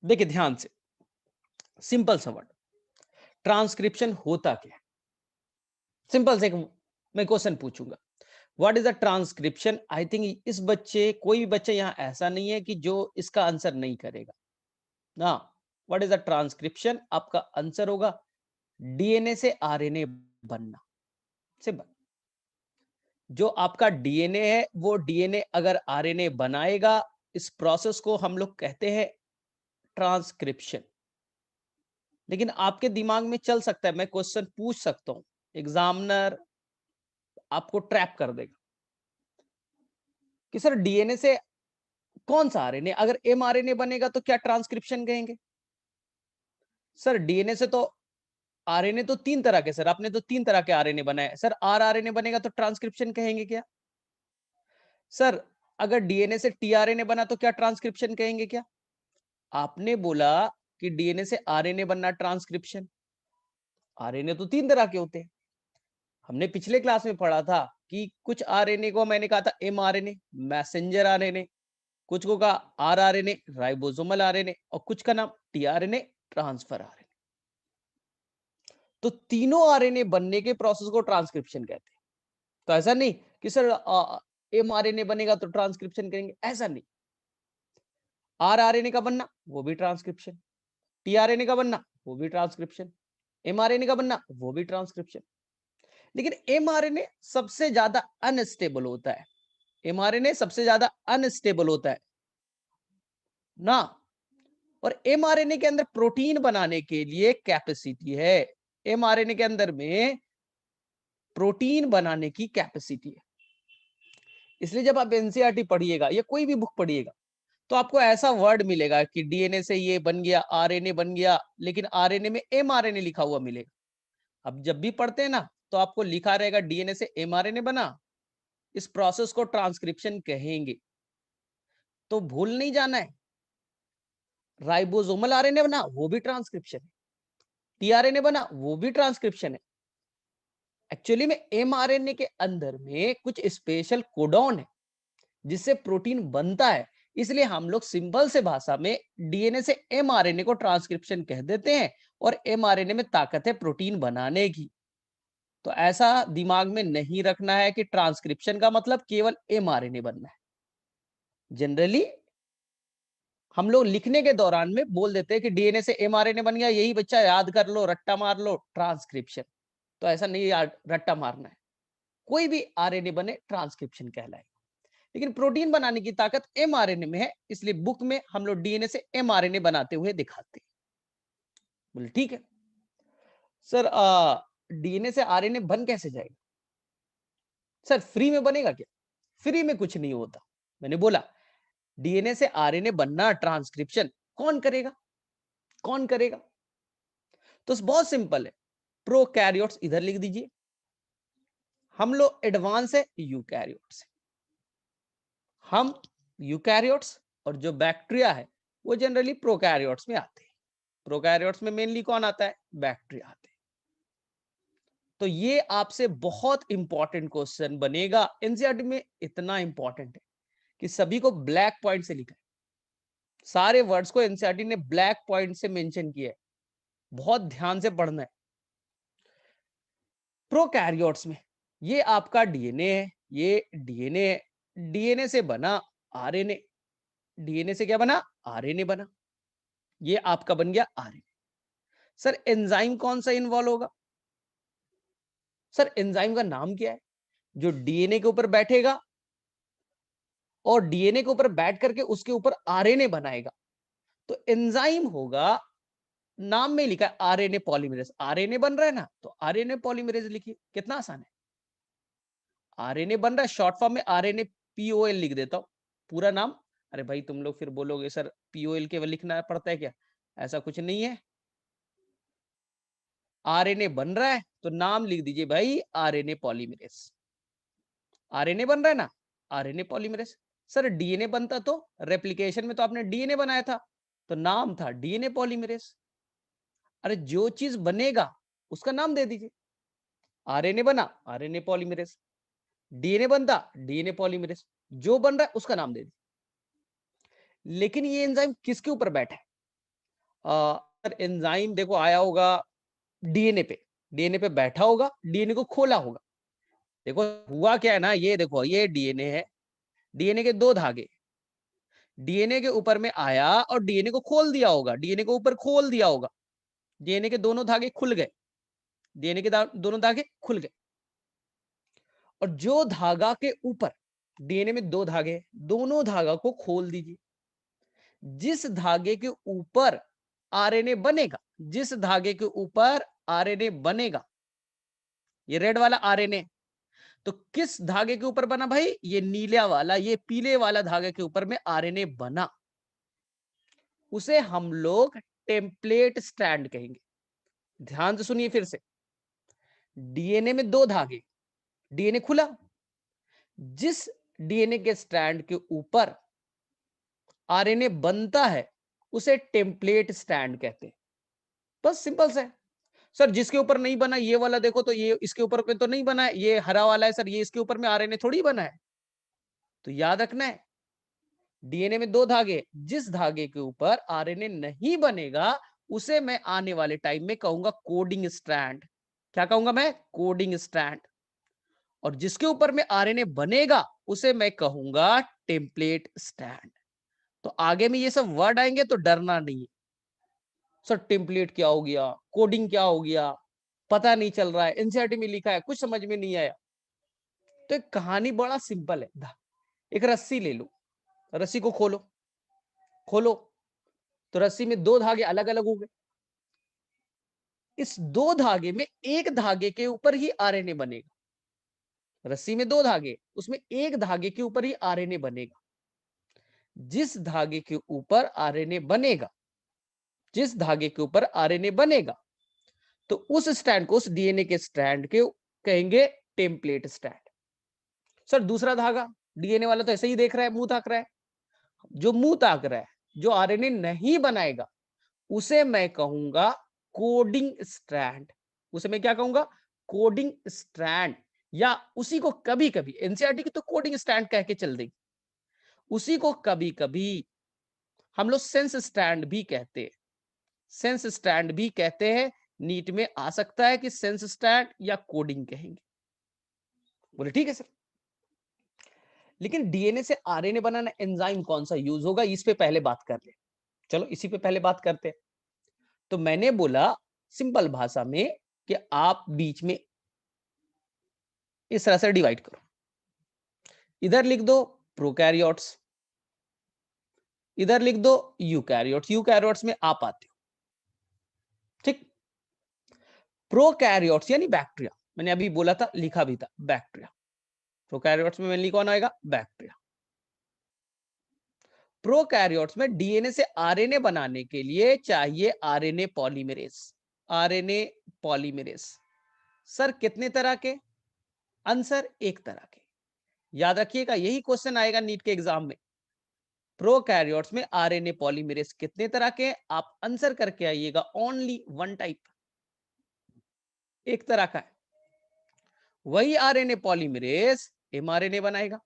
देखिए ध्यान से, सिंपल सा वर्ड, ट्रांसक्रिप्शन होता क्या है? सिंपल से एक मैं क्वेश्चन पूछूंगा, what is the transcription? I think इस बच्चे, कोई भी बच्चा यहाँ ऐसा नहीं है कि जो इसका आंसर नहीं करेगा ना। What is the transcription? आपका आंसर होगा डीएनए से आरएनए बनना। सिंपल। जो आपका डीएनए है वो डीएनए अगर आरएनए बनाएगा, इस प्रोसेस को हम लोग कहते हैं ट्रांसक्रिप्शन। लेकिन आपके दिमाग में चल सकता है, मैं क्वेश्चन पूछ सकता हूं, एग्जामिनर आपको ट्रैप कर देगा कि सर डीएनए से कौन सा आरएनए, अगर एमआरएनए बनेगा तो क्या ट्रांसक्रिप्शन कहेंगे? सर डीएनए से तो आरएनए तो तीन तरह के, सर आपने तो तीन तरह के आरएनए बनाए, सर आरआरएनए बनेगा तो ट्रांसक्रिप्शन कहेंगे क्या? सर अगर डीएनए से टीआरएनए बना तो क्या ट्रांसक्रिप्शन कहेंगे क्या? आपने बोला कि डीएनए से आरएनए बनना ट्रांसक्रिप्शन। आरएनए तो तीन तरह के होते हैं, हमने पिछले क्लास में पढ़ा था कि कुछ आरएनए को मैंने कहा था एमआरएनए, मैसेंजर आरएनए, कुछ को कहा आरआरएनए, राइबोसोमल आरएनए, और कुछ का नाम टीआरएनए, ट्रांसफर आरएनए। तो तीनों आरएनए बनने के प्रोसेस को ट्रांसक्रिप्शन कहते हैं। तो ऐसा नहीं कि सर एमआरएनए बनेगा तो ट्रांसक्रिप्शन करेंगे, ऐसा नहीं। आरआरएनए का बनना वो भी ट्रांसक्रिप्शन, टीआरएनए का बनना वो भी ट्रांसक्रिप्शन, एमआरएनए का बनना वो भी ट्रांसक्रिप्शन। लेकिन एमआरएनए सबसे ज्यादा अनस्टेबल होता है, एमआरएनए सबसे ज्यादा अनस्टेबल होता है ना। और एमआरएनए के अंदर प्रोटीन बनाने के लिए कैपेसिटी है, एमआरएनए के अंदर में प्रोटीन बनाने की कैपेसिटी है। इसलिए जब आप एनसीईआरटी पढ़िएगा या कोई भी बुक पढ़िएगा तो आपको ऐसा वर्ड मिलेगा कि डीएनए से ये बन गया, आरएनए बन गया, लेकिन आरएनए में एमआरएनए लिखा हुआ मिलेगा। अब जब भी पढ़ते हैं ना तो आपको लिखा रहेगा डीएनए से एमआरएनए बना, इस प्रोसेस को ट्रांसक्रिप्शन कहेंगे। तो भूल नहीं जाना है, राइबोसोमल आरएनए बना वो भी ट्रांसक्रिप्शन है, टीआरएनए बना वो भी ट्रांसक्रिप्शन है। एक्चुअली में एमआरएनए के अंदर में कुछ स्पेशल कोडॉन है जिससे प्रोटीन बनता है, इसलिए हम लोग सिंपल से भाषा में डीएनए से एमआरएनए को ट्रांसक्रिप्शन कह देते हैं। और एमआरएनए में ताकत है प्रोटीन बनाने की। तो ऐसा दिमाग में नहीं रखना है कि ट्रांसक्रिप्शन का मतलब केवल एमआरएनए बनना है। जनरली हम लोग लिखने के दौरान में बोल देते हैं कि डीएनए से एमआरएनए बन गया, यही बच्चा याद कर लो, रट्टा मार लो, ट्रांसक्रिप्शन। तो ऐसा नहीं याद रट्टा मारना है, कोई भी आरएनए बने ट्रांसक्रिप्शन कहलाएगा। लेकिन प्रोटीन बनाने की ताकत एमआरएनए में है, इसलिए बुक में हम लोग डीएनए से एमआरएनए बनाते हुए दिखाते हैं। बोले ठीक है सर, डीएनए से आरएनए बन कैसे जाएगा? सर फ्री में बनेगा क्या? फ्री में कुछ नहीं होता। मैंने बोला डीएनए से आरएनए बनना ट्रांसक्रिप्शन कौन करेगा? कौन करेगा? तो बहुत सिंपल है, प्रोकैरियोट्स इधर लिख दीजिए, हम लोग एडवांस है यूकैरियोट्स, हम यूकैरियोट्स, और जो बैक्टीरिया है वो जनरली प्रोकैरियोट्स में आते हैं। प्रोकैरियोट्स में मेनली कौन आता है? बैक्टीरिया आते हैं। तो ये आपसे बहुत इंपॉर्टेंट क्वेश्चन बनेगा, एनसीईआरटी में इतना इंपॉर्टेंट है कि सभी को ब्लैक पॉइंट से लिखा है, सारे वर्ड्स को एनसीईआरटी ने ब्लैक पॉइंट से मेंशन किया है, बहुत ध्यान से पढ़ना है। प्रोकैरियोट्स में ये आपका डीएनए है, ये डीएनए है, डीएनए से बना आरएनए, डीएनए से क्या बना? आरएनए बना, ये आपका बन गया आरएनए। सर एंजाइम कौन सा इन्वॉल्व होगा? सर एंजाइम का नाम क्या है जो डीएनए के ऊपर बैठेगा और डीएनए के ऊपर बैठ करके उसके ऊपर आरएनए बनाएगा? तो एंजाइम होगा, नाम में लिखा है आरएनए पॉलीमरेज, आरएनए बन रहा है ना तो आरएनए पॉलीमरेज लिखिए, कितना आसान है। आरएनए बन रहा है, शॉर्ट फॉर्म में आरएनए पीओएल लिख देता हूं, पूरा नाम। अरे भाई तुम लोग फिर बोलोगे सर पीओएल केवल लिखना पड़ता है क्या? ऐसा कुछ नहीं है, आरएनए बन रहा है तो नाम लिख दीजिए भाई आरएनए पॉलीमरेज। आरएनए बन रहा है ना, आरएनए पॉलीमरेज। सर डीएनए बनता तो रेप्लिकेशन में तो आपने डीएनए बनाया था, तो नाम था डीएनए पॉलीमरेज। अरे जो चीज बनेगा उसका नाम दे दीजिए, आरएनए बना आरएनए पॉलीमरेज, डीएनए बनता डीएनए पॉलीमरेज, जो बन रहा है उसका नाम दे दीजिए। लेकिन ये एंजाइम किसके ऊपर बैठा है? एंजाइम देखो आया होगा डीएनए पे, डीएनए पे बैठा होगा, डीएनए को खोला होगा। देखो हुआ क्या है ना, ये देखो ये डीएनए है, डीएनए के दो धागे, डीएनए के ऊपर में आया और डीएनए को खोल दिया होगा, डीएनए को ऊपर खोल दिया होगा, डीएनए के दोनों धागे खुल गए, डीएनए के दोनों धागे खुल गए। और जो धागा के ऊपर, डीएनए में दो धागे, दोनों धागा को खोल दीजिए। जिस धागे के ऊपर आरएनए बनेगा, जिस धागे के ऊपर आरएनए बनेगा, ये रेड वाला आरएनए, तो किस धागे के ऊपर बना भाई, ये नीला वाला, ये पीले वाला धागे के ऊपर में आरएनए बना, उसे हम लोग टेम्पलेट स्ट्रैंड कहेंगे। ध्यान से सुनिए फिर से, डीएनए में दो धागे, डीएनए खुला, जिस डीएनए के स्ट्रैंड के ऊपर आरएनए बनता है उसे टेम्पलेट स्ट्रैंड कहते हैं। बस सिंपल से। सर जिसके ऊपर नहीं बना ये वाला देखो, तो ये इसके ऊपर में तो नहीं बना है, ये हरा वाला है सर, ये इसके ऊपर में आरएनए थोड़ी बना है। तो याद रखना है, डीएनए में दो धागे, जिस धागे के ऊपर आरएनए नहीं बनेगा उसे मैं आने वाले टाइम में कहूंगा कोडिंग स्ट्रैंड। क्या कहूंगा मैं, कोडिंग स्ट्रैंड। और जिसके ऊपर में आरएनए बनेगा उसे मैं कहूंगा टेम्पलेट स्ट्रैंड। तो आगे में ये सब वर्ड आएंगे तो डरना नहीं है। सर टेम्पलेट क्या हो गया, कोडिंग क्या हो गया, पता नहीं चल रहा है, एनसीईआरटी में लिखा है, कुछ समझ में नहीं आया। तो एक कहानी बड़ा सिंपल है। एक रस्सी ले लो, रस्सी को खोलो, खोलो तो रस्सी में दो धागे अलग अलग हो गए। इस दो धागे में एक धागे के ऊपर ही आरएनए बनेगा। रस्सी में दो धागे, उसमें एक धागे के ऊपर ही आरएनए बनेगा। जिस धागे के ऊपर आरएनए बनेगा, जिस धागे के ऊपर आरएनए बनेगा, तो उस स्ट्रैंड को, उस डीएनए के स्ट्रैंड के कहेंगे टेम्पलेट स्ट्रैंड। सर दूसरा धागा, डीएनए वाला तो ऐसे ही देख रहा है, मुंह ताक रहा है, जो मुंह ताक रहा है, जो आरएनए नहीं बनाएगा उसे मैं कहूंगा कोडिंग स्ट्रैंड। उसे मैं क्या कहूंगा, कोडिंग स्ट्रैंड। या उसी को कभी कभी एनसीईआरटी की तो कोडिंग स्ट्रैंड कह के चल देगी, उसी को कभी कभी हम लोग सेंस स्ट्रैंड भी कहते हैं, सेंस स्ट्रैंड भी कहते हैं। नीट में आ सकता है कि सेंस स्ट्रैंड या कोडिंग कहेंगे। बोले ठीक है सर, लेकिन डीएनए से आरएनए बनाना एंजाइम कौन सा यूज होगा, इस पे पहले बात कर ले। चलो इसी पे पहले बात करते हैं। तो मैंने बोला सिंपल भाषा में कि आप बीच में इस तरह से डिवाइड करो, इधर लिख दो प्रोकैरियोट्स, इधर लिख दो यूकैरियोट्स। यूकैरियोट्स में आप आते हो, ठीक। प्रोकैरियोट्स यानी बैक्टीरिया, मैंने अभी बोला था, लिखा भी था बैक्टीरिया। प्रोकैरियोट्स में मेनली कौन आएगा, बैक्टीरिया। प्रोकैरियोट्स में डीएनए से आरएनए बनाने के लिए चाहिए RNA polymerase. RNA polymerase sir कितने तरह के, आंसर एक तरह के। याद रखिएगा यही क्वेश्चन आएगा नीट के एग्जाम में। प्रोकैरियोट्स में आरएनए पॉलीमरेज कितने तरह के, आप आंसर करके आइएगा ओनली वन टाइप, एक तरह का है। वही आरएनए पॉलीमरेज एमआरएनए बनाएगा,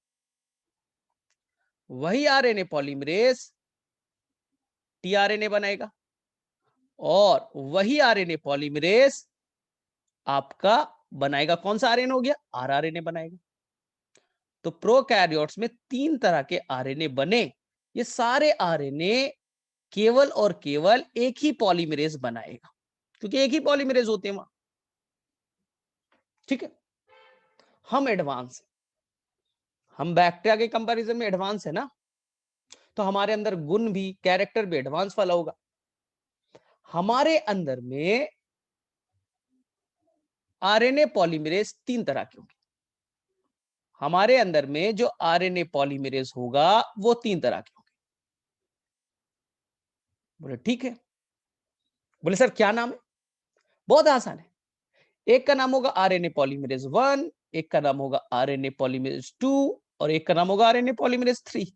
वही आरएनए पॉलीमरेज टीआरएनए बनाएगा, और वही आरएनए पॉलीमरेज आपका बनाएगा कौन सा आरएनए हो गया, आरआरएनए बनाएगा। तो प्रोकैरियोट्स में तीन तरह के आरएनए बने। ये सारे आरएनए केवल और केवल एक ही पॉलीमरेज बनाएगा, क्योंकि एक ही पॉलीमरेज होते हैं वहां, ठीक है। हम एडवांस, हम बैक्टीरिया के कंपैरिजन में एडवांस है ना, तो हमारे अंदर गुण भी, कैरेक्टर भी एडवांस वाला होगा। हमारे अंदर में आरएनए पॉलीमरेज तीन तरह के होंगे। हमारे अंदर में जो आरएनए पॉलीमरेज होगा वो तीन तरह के होंगे। बोले ठीक है। बोले सर क्या नाम है, बहुत आसान है। एक का नाम होगा आरएनए पॉलीमरेज 1, एक का नाम होगा आरएनए पॉलीमरेज 2, और एक का नाम होगा आरएनए पॉलीमरेज 3।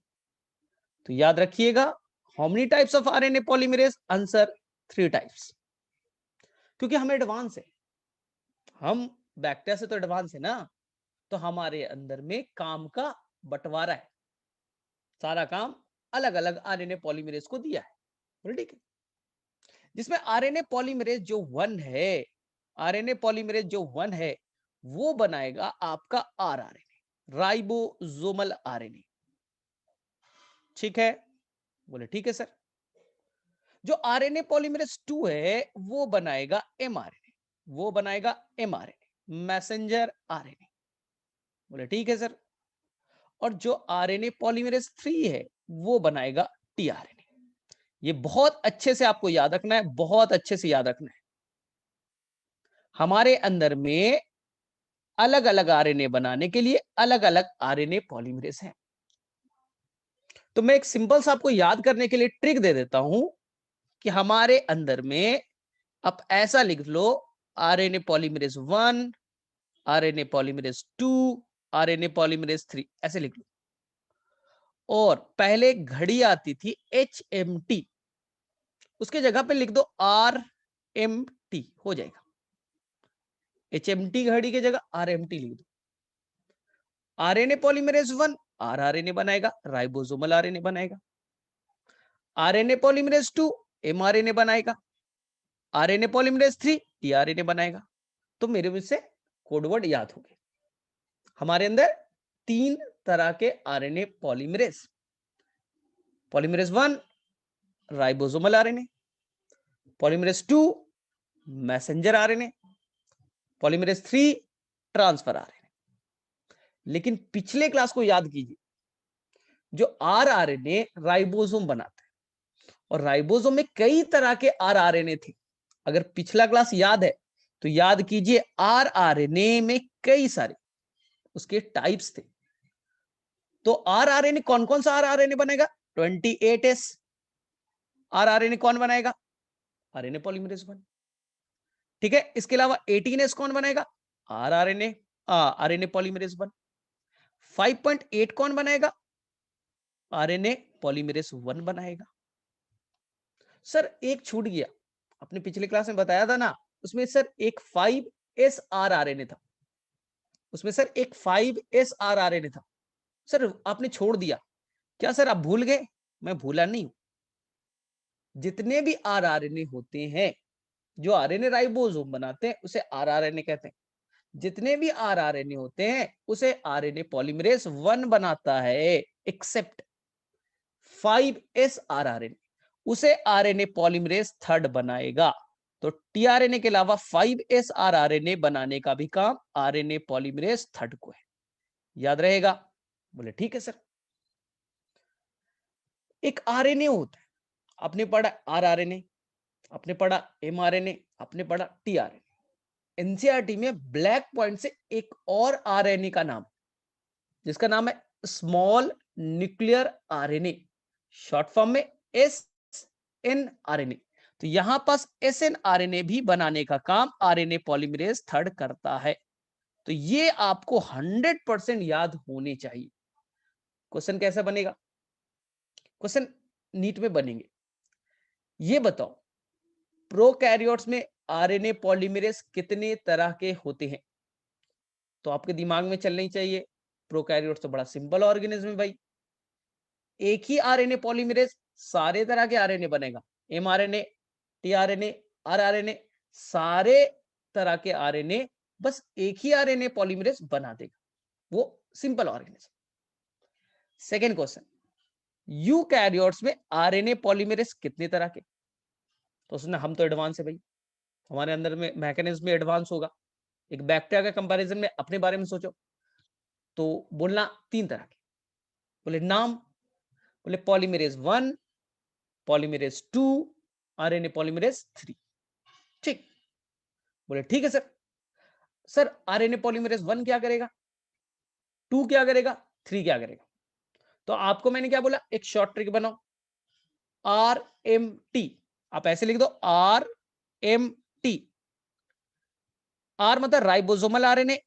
तो याद रखिएगा, how many types of RNA polymerase, answer 3 types. क्योंकि हम एडवांस है, हम बैक्टीरिया से तो एडवांस है ना, तो हमारे अंदर में काम का बंटवारा है, सारा काम अलग अलग आरएनए पॉलीमरेज को दिया है। बोले ठीक है। जिसमें आरएनए पॉलीमरेज जो 1 है, आरएनए पॉलीमरेज जो 1 है वो बनाएगा आपका आरआरएनए, राइबोसोमल आरएनए। ठीक है, बोले ठीक है सर। जो आरएनए पॉलीमरेज 2 है वो बनाएगा एमआरएनए, वो बनाएगा एमआरएनए, मैसेंजर आरएनए। बोले ठीक है सर। और जो आरएनए पॉलीमरेज 3 है वो बनाएगा टीआरएनए। ये बहुत अच्छे से आपको याद रखना है, बहुत अच्छे से याद रखना है। हमारे अंदर में अलग अलग आरएनए बनाने के लिए अलग अलग आरएनए पॉलीमरेज हैं। तो मैं एक सिंपल सा आपको याद करने के लिए ट्रिक दे देता हूं कि हमारे अंदर में आप ऐसा लिख लो, RNA polymerase 1, RNA polymerase 2, RNA polymerase 3, ऐसे लिख लो। और पहले घड़ी आती थी HMT, उसके जगह पे लिख दो RMT, हो जाएगा। HMT घड़ी की जगह RMT लिख दो। आरएनए पॉलीमरेज 1 आरआरएनए बनाएगा, राइबोसोमल आरएनए बनाएगा। आरएनए पॉलीमरेज 2 एमआरएनए बनाएगा। आरएनए पॉलीमरेज 3 टीआरएनए बनाएगा। तो मेरे मुझसे कोडवर्ड याद हो गए। हमारे अंदर 3 तरह के RNA polymerase, polymerase 1 ribosomal RNA, polymerase 2 messenger RNA, polymerase 3 transfer RNA. लेकिन पिछले क्लास को याद कीजिए, जो आरआरएनए राइबोसोम बनाता है और राइबोसोम में कई तरह के आरआरएनए थे। अगर पिछला क्लास याद है तो याद कीजिए, आरआरएनए में कई सारे उसके टाइप्स थे। तो आरआरएनए कौन कौन सा आरआरएनए बनेगा? 28S आरआरएनए कौन बनाएगा? RNA polymerase 1। ठीक है, इसके अलावा 18S कौन बनाएगा? RNA polymerase 1। 5.8 कौन बनाएगा? आरएनए पॉलीमरेज 1 बनाएगा। सर एक छूट गया, आपने पिछले क्लास में बताया था ना, उसमें सर एक 5S आरआरएनए था, उसमें सर एक 5S आरआरएनए था। सर आपने छोड़ दिया क्या? सर आप भूल गए? मैं भूला नहीं हूं। जितने भी आरआरएनए होते हैं, जो आरएनए राइबोसोम बनाते हैं उसे आरआरएनए कहते हैं। जितने भी आरआरएनए होते हैं उसे आरएनए पॉलीमरेज 1 बनाता है, एक्सेप्ट 5S आरआरएनए, उसे आरएनए पॉलीमरेज 3 बनाएगा। तो टीआरएनए के अलावा 5S आरआरएनए बनाने का भी काम आरएनए पॉलीमरेज 3 को है। याद रहेगा? बोले ठीक है सर। एक आरएनए होता है, आपने पढ़ा आरआरएनए, आपने पढ़ा एमआरएनए, आपने पढ़ा टीआरएनए। एनसीईआरटी में ब्लैक पॉइंट से एक और आरएनए का नाम, जिसका नाम है small nuclear RNA, short form में SNRNA। तो यहां पास SNRNA भी बनाने का काम आरएनए पॉलीमरेज 3 करता है। तो ये आपको 100% याद होने चाहिए। क्वेश्चन कैसा बनेगा? क्वेश्चन नीट में बनेंगे। ये बताओ, प्रोकैरियोट्स में आरएनए पॉलीमरेज कितने तरह के होते हैं? तो आपके दिमाग में चलनी चाहिए, प्रोकैरियोट्स तो बड़ा सिंपल ऑर्गेनिज्म है भाई। एक ही आरएनए पॉलीमरेज सारे तरह के आरएनए बनेगा, एमआरएनए, टीआरएनए, आरआरएनए, सारे तरह के आरएनए बस एक ही आरएनए पॉलीमरेज बना देगा, वो simple organism. Second question, eukaryotes में आरएनए पॉलीमरेज कितने तरह के? तो उसने हम तो एडवांस है भाई, हमारे अंदर में मैकेनिज्म में एडवांस होगा। एक बैक्टीरिया का कंपैरिजन में अपने बारे में सोचो तो बोलना 3 तरह के। बोले नाम, बोले पॉलीमरेज 1, पॉलीमरेज 2, आरएनए पॉलीमरेज 3। ठीक, बोले ठीक है सर। सर आरएनए पॉलीमरेज 1 क्या करेगा, 2 क्या करेगा, 3 क्या करेगा? तो आपको मैंने क्या बोला, एक शॉर्ट ट्रिक बनाओ, RMT। आप ऐसे लिख दो RMT। आर मतलब राइबोसोमल आरएनए,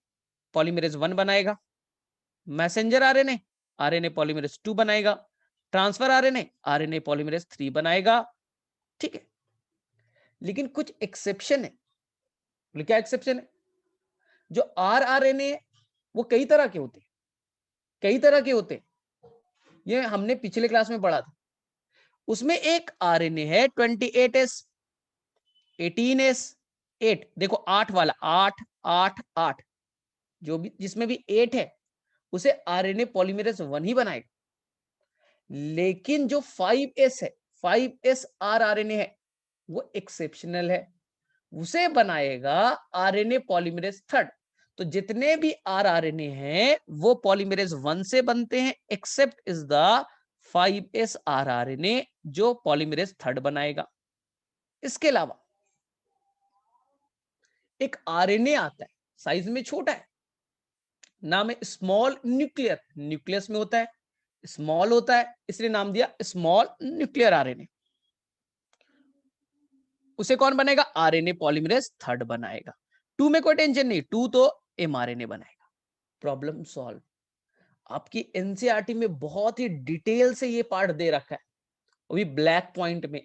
पॉलीमरेज 1 बनाएगा। मैसेंजर आरएनए, आरएनए पॉलीमरेज 2 बनाएगा। ट्रांसफर आरएनए, आरएनए पॉलीमरेज 3 बनाएगा। ठीक है, लेकिन कुछ एक्सेप्शन है। बोले क्या एक्सेप्शन है? जो आरआरएनए वो कई तरह के होते हैं, कई तरह के होते हैं, ये हमने पिछले क्लास में पढ़ा था। उसमें एक आरएनए है 28S, 18S8, देखो 8 वाला 8 8 8, जो भी जिसमें भी 8 है उसे आरएनए पॉलीमरेज 1 ही बनाएगा। लेकिन जो 5S है, 5S आरआरएनए है, वो एक्सेप्शनल है, उसे बनाएगा आरएनए पॉलीमरेज 3। तो जितने भी आरआरएनए हैं वो पॉलीमरेज 1 से बनते हैं, except is the 5S rRNA जो पॉलीमरेज 3 बनाएगा। इसके अलावा एक आरएनए आता है, साइज में छोटा है, नाम है स्मॉल न्यूक्लियर, न्यूक्लियस में होता है, स्मॉल होता है, इसलिए नाम दिया स्मॉल न्यूक्लियर आरएनए। उसे कौन बनाएगा? आरएनए पॉलीमरेज 3 बनाएगा। 2 में कोई टेंशन नहीं, 2 तो एमआरएनए बनाएगा। Problem solve. आपकी एनसीईआरटी में बहुत ही डिटेल से ये पार्ट दे रखा है, अभी ब्लैक पॉइंट में।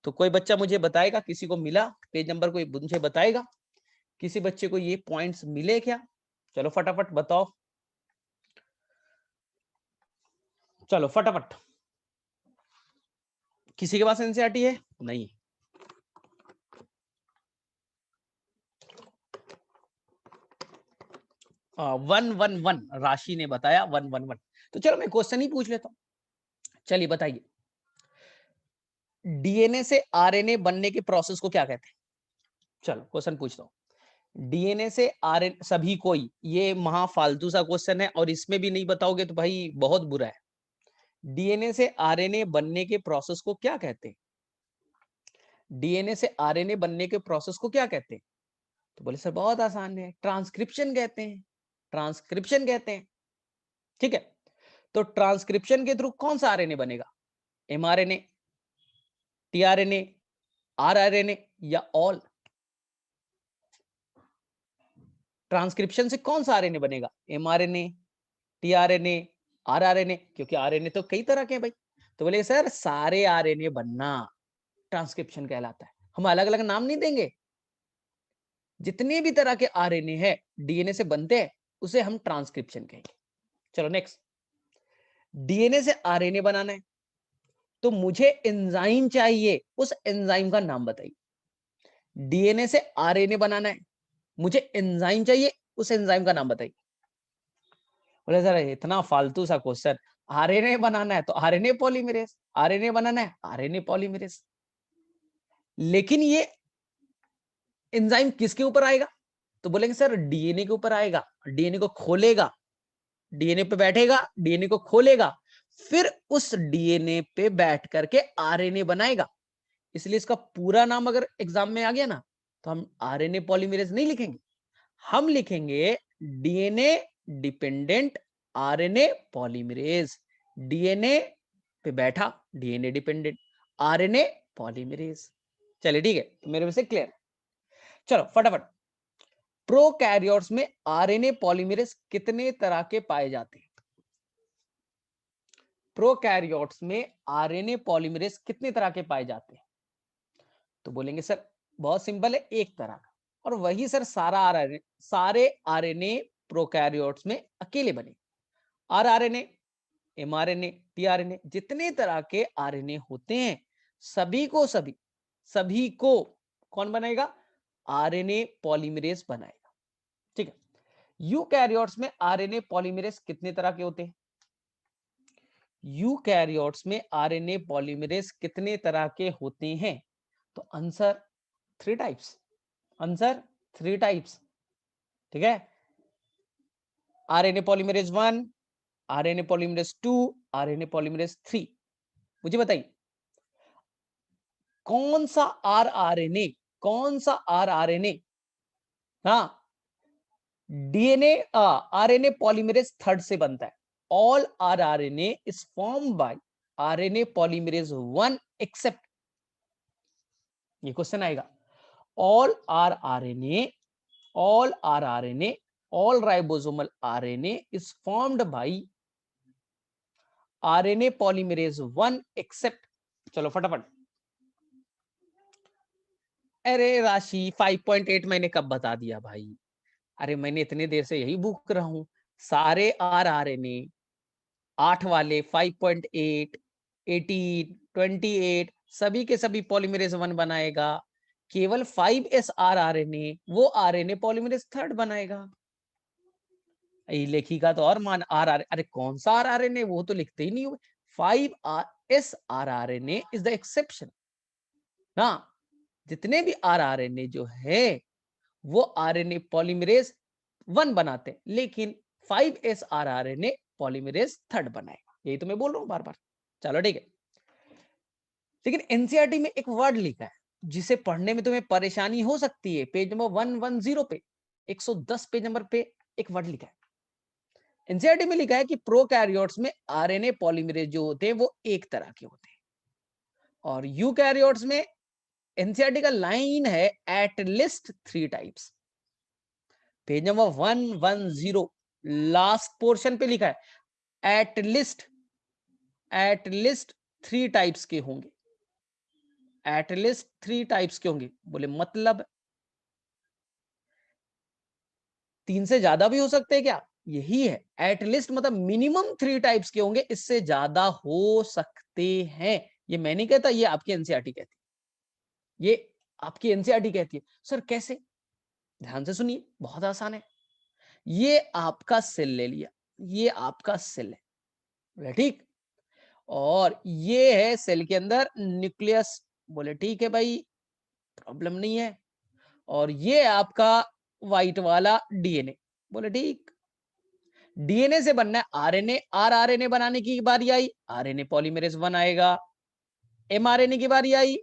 तो कोई बच्चा मुझे बताएगा, किसी को मिला पेज नंबर, कोई मुझे बताएगा किसी बच्चे को ये पॉइंट्स मिले क्या? चलो फटाफट बताओ, चलो फटाफट। किसी के पास एनसीईआरटी है? नहीं। वन वन वन राशि ने बताया 111। तो चलो मैं क्वेश्चन ही पूछ लेता हूं। चलिए बताइए, डीएनए से आरएनए बनने के प्रोसेस को क्या कहते हैं? चलो क्वेश्चन पूछता हूं। डीएनए से आरएनए, सभी कोई, ये महा फालतू सा क्वेश्चन है और इसमें भी नहीं बताओगे तो भाई बहुत बुरा है। डीएनए से आरएनए बनने के प्रोसेस को क्या कहते हैं? डीएनए से आरएनए बनने के प्रोसेस को क्या कहते हैं? तो बोले सर बहुत आसान है, ट्रांसक्रिप्शन कहते हैं, ट्रांसक्रिप्शन कहते हैं। ठीक है, तो ट्रांसक्रिप्शन के थ्रू कौन सा आरएनए बनेगा? एमआरएनए, टीआरएनए, आरआरएनए या ऑल? ट्रांसक्रिप्शन से कौन सा आरएनए बनेगा? MRNA, tRNA, rRNA? क्योंकि आरएनए तो कई तरह के हैं भाई। तो बोले सर सारे आरएनए बनना ट्रांसक्रिप्शन कहलाता है, हम अलग अलग नाम नहीं देंगे। जितने भी तरह के आरएनए है डीएनए से बनते हैं उसे हम ट्रांसक्रिप्शन कहेंगे। चलो नेक्स्ट, डीएनए से आरएनए बनाना है तो मुझे एंजाइम चाहिए, उस एंजाइम का नाम बताइए। डीएनए से आरएनए बनाना है, मुझे एंजाइम चाहिए, उस एंजाइम का नाम बताइए। बोले सर इतना फालतू सा क्वेश्चन, आरएनए बनाना है तो आरएनए पॉलीमरेज, आरएनए बनाना है आरएनए पॉलीमरेज। लेकिन ये एंजाइम किसके ऊपर आएगा? तो बोलेंगे सर डीएनए के ऊपर आएगा, डीएनए को खोलेगा, डीएनए पे बैठेगा, डीएनए को खोलेगा, फिर उस डीएनए पे बैठ करके आरएनए बनाएगा। इसलिए इसका पूरा नाम अगर एग्जाम में आ गया ना तो हम आरएनए पॉलीमरेज नहीं लिखेंगे, हम लिखेंगे DNA dependent RNA polymerase. DNA पे बैठा, डीएनए डिपेंडेंट आरएनए पॉलीमरेज। चलिए ठीक है, मेरे में से क्लियर। चलो फटाफट, प्रोकैरियोट्स में आरएनए पॉलीमरेज कितने तरह के पाए जाते हैं? प्रोकैरियोट्स में आरएनए पॉलीमरेज कितने तरह के पाए जाते हैं? तो बोलेंगे सर बहुत सिंपल है, एक तरह का। और वही सर सारे आरएनए प्रोकैरियोट्स में अकेले बने। आरआरएनए, एमआरएनए, टीआरएनए, जितने तरह के आरएनए होते हैं सभी को कौन बनाएगा? आरएनए पॉलीमरेज बनाएगा। ठीक है, यूकैरियोट्स में आरएनए पॉलीमरेज कितने तरह के होते हैं? यूकैरियोट्स में आरएनए पॉलीमरेज कितने तरह के होते हैं? तो आंसर 3 टाइप्स, आंसर 3 टाइप्स। ठीक है, RNA polymerase 1, RNA polymerase 2, RNA polymerase 3। मुझे बताइए कौन सा आरआरएनए, कौन सा आरआरएनए हाँ डीएनए आरएनए पॉलीमरेज 3 से बनता है? All rRNA is formed by RNA polymerase 1 except, ये क्वेश्चन आएगा, all rRNA, all rRNA, all ribosomal RNA is formed by RNA polymerase 1 except, चलो फटाफट। अरे राशि 5.8 मैंने कब बता दिया भाई? अरे मैंने इतने देर से यही भूख रहा हूं। सारे rRNA 8 वाले 5.8, 18, 28 सभी के सभी पॉलीमरेज 1 बनाएगा। केवल 5s rRNA वो RNA पॉलीमरेज थर्ड बनाएगा। लेखिका तो और मान अरे कौन सा rRNA, वो तो लिखते ही नहीं हो। 5s rRNA is the exception ना। जितने भी rRNA जो है वो RNA पॉलीमरेज 1 बनाते हैं, लेकिन 5s rRNA पॉलीमरेज थर्ड बनाएगा। यही तो मैं बोल रहा हूं बार बार। चलो ठीक है। लेकिन एनसीईआरटी में एक वर्ड लिखा है जिसे पढ़ने में तुम्हें परेशानी हो सकती है। पेज नंबर 110 पे, 110 पेज नंबर पे एक वर्ड लिखा है। एनसीईआरटी में लिखा है कि प्रोकैरियोट्स में आरएनए पॉलीमरेज जो होते हैं वो एक तरह के होते हैं, और यूकैरियोट्स में एनसीईआरटी का लाइन है at least 3 types. Page number 110 last portion पे लिखा है एट लीस्ट 3 टाइप्स के होंगे। एट लीस्ट 3 टाइप्स के होंगे। बोले मतलब 3 से ज्यादा भी हो सकते हैं क्या? यही है एट लीस्ट, मतलब मिनिमम 3 टाइप्स के होंगे, इससे ज्यादा हो सकते हैं। ये मैं नहीं कहता, ये आपकी एनसीईआरटी कहती है। ये आपकी एनसीईआरटी कहती है। सर कैसे? ध्यान से सुनिए, बहुत आसान है। ये आपका सेल ले लिया, ये आपका सेल है, बोले ठीक, और ये है सेल के अंदर न्यूक्लियस, बोले ठीक है भाई, प्रॉब्लम नहीं है। और ये आपका व्हाइट वाला डीएनए, बोले ठीक। डीएनए से बनना है आरएनए, आरआरएनए बनाने की बारी आई, आरएनए पॉलीमरेज 1 आएगा। एमआरएनए की बारी आई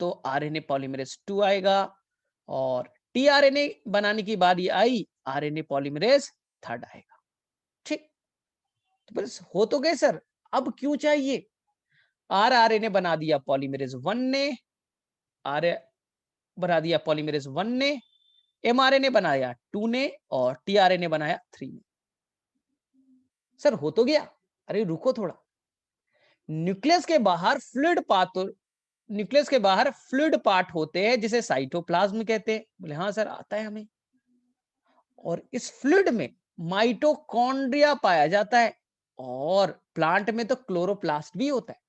तो आरएनए पॉलीमरेज 2 आएगा, और टीआरएनए बनाने की बारी आई, आरएनए पॉलीमरेज थर्ड आएगा। ठीक, तो बस हो तो गए सर, अब क्यों चाहिए? आरआरएनए बना दिया पॉलीमरेज 1 ने, आर बना दिया पॉलीमरेज 1 ने, एमआरएनए बनाया 2 ने, और टीआरएनए बनाया 3 ने। सर हो तो गया। अरे रुको थोड़ा, न्यूक्लियस के बाहर फ्लूइड पार्ट, न्यूक्लियस के बाहर फ्लूइड पार्ट होते हैं जिसे साइटोप्लाज्म कहते हैं। बोले हाँ सर आता है हमें। और इस फ्लूइड में माइटोकॉन्ड्रिया पाया जाता है, और प्लांट में तो क्लोरोप्लास्ट भी होता है।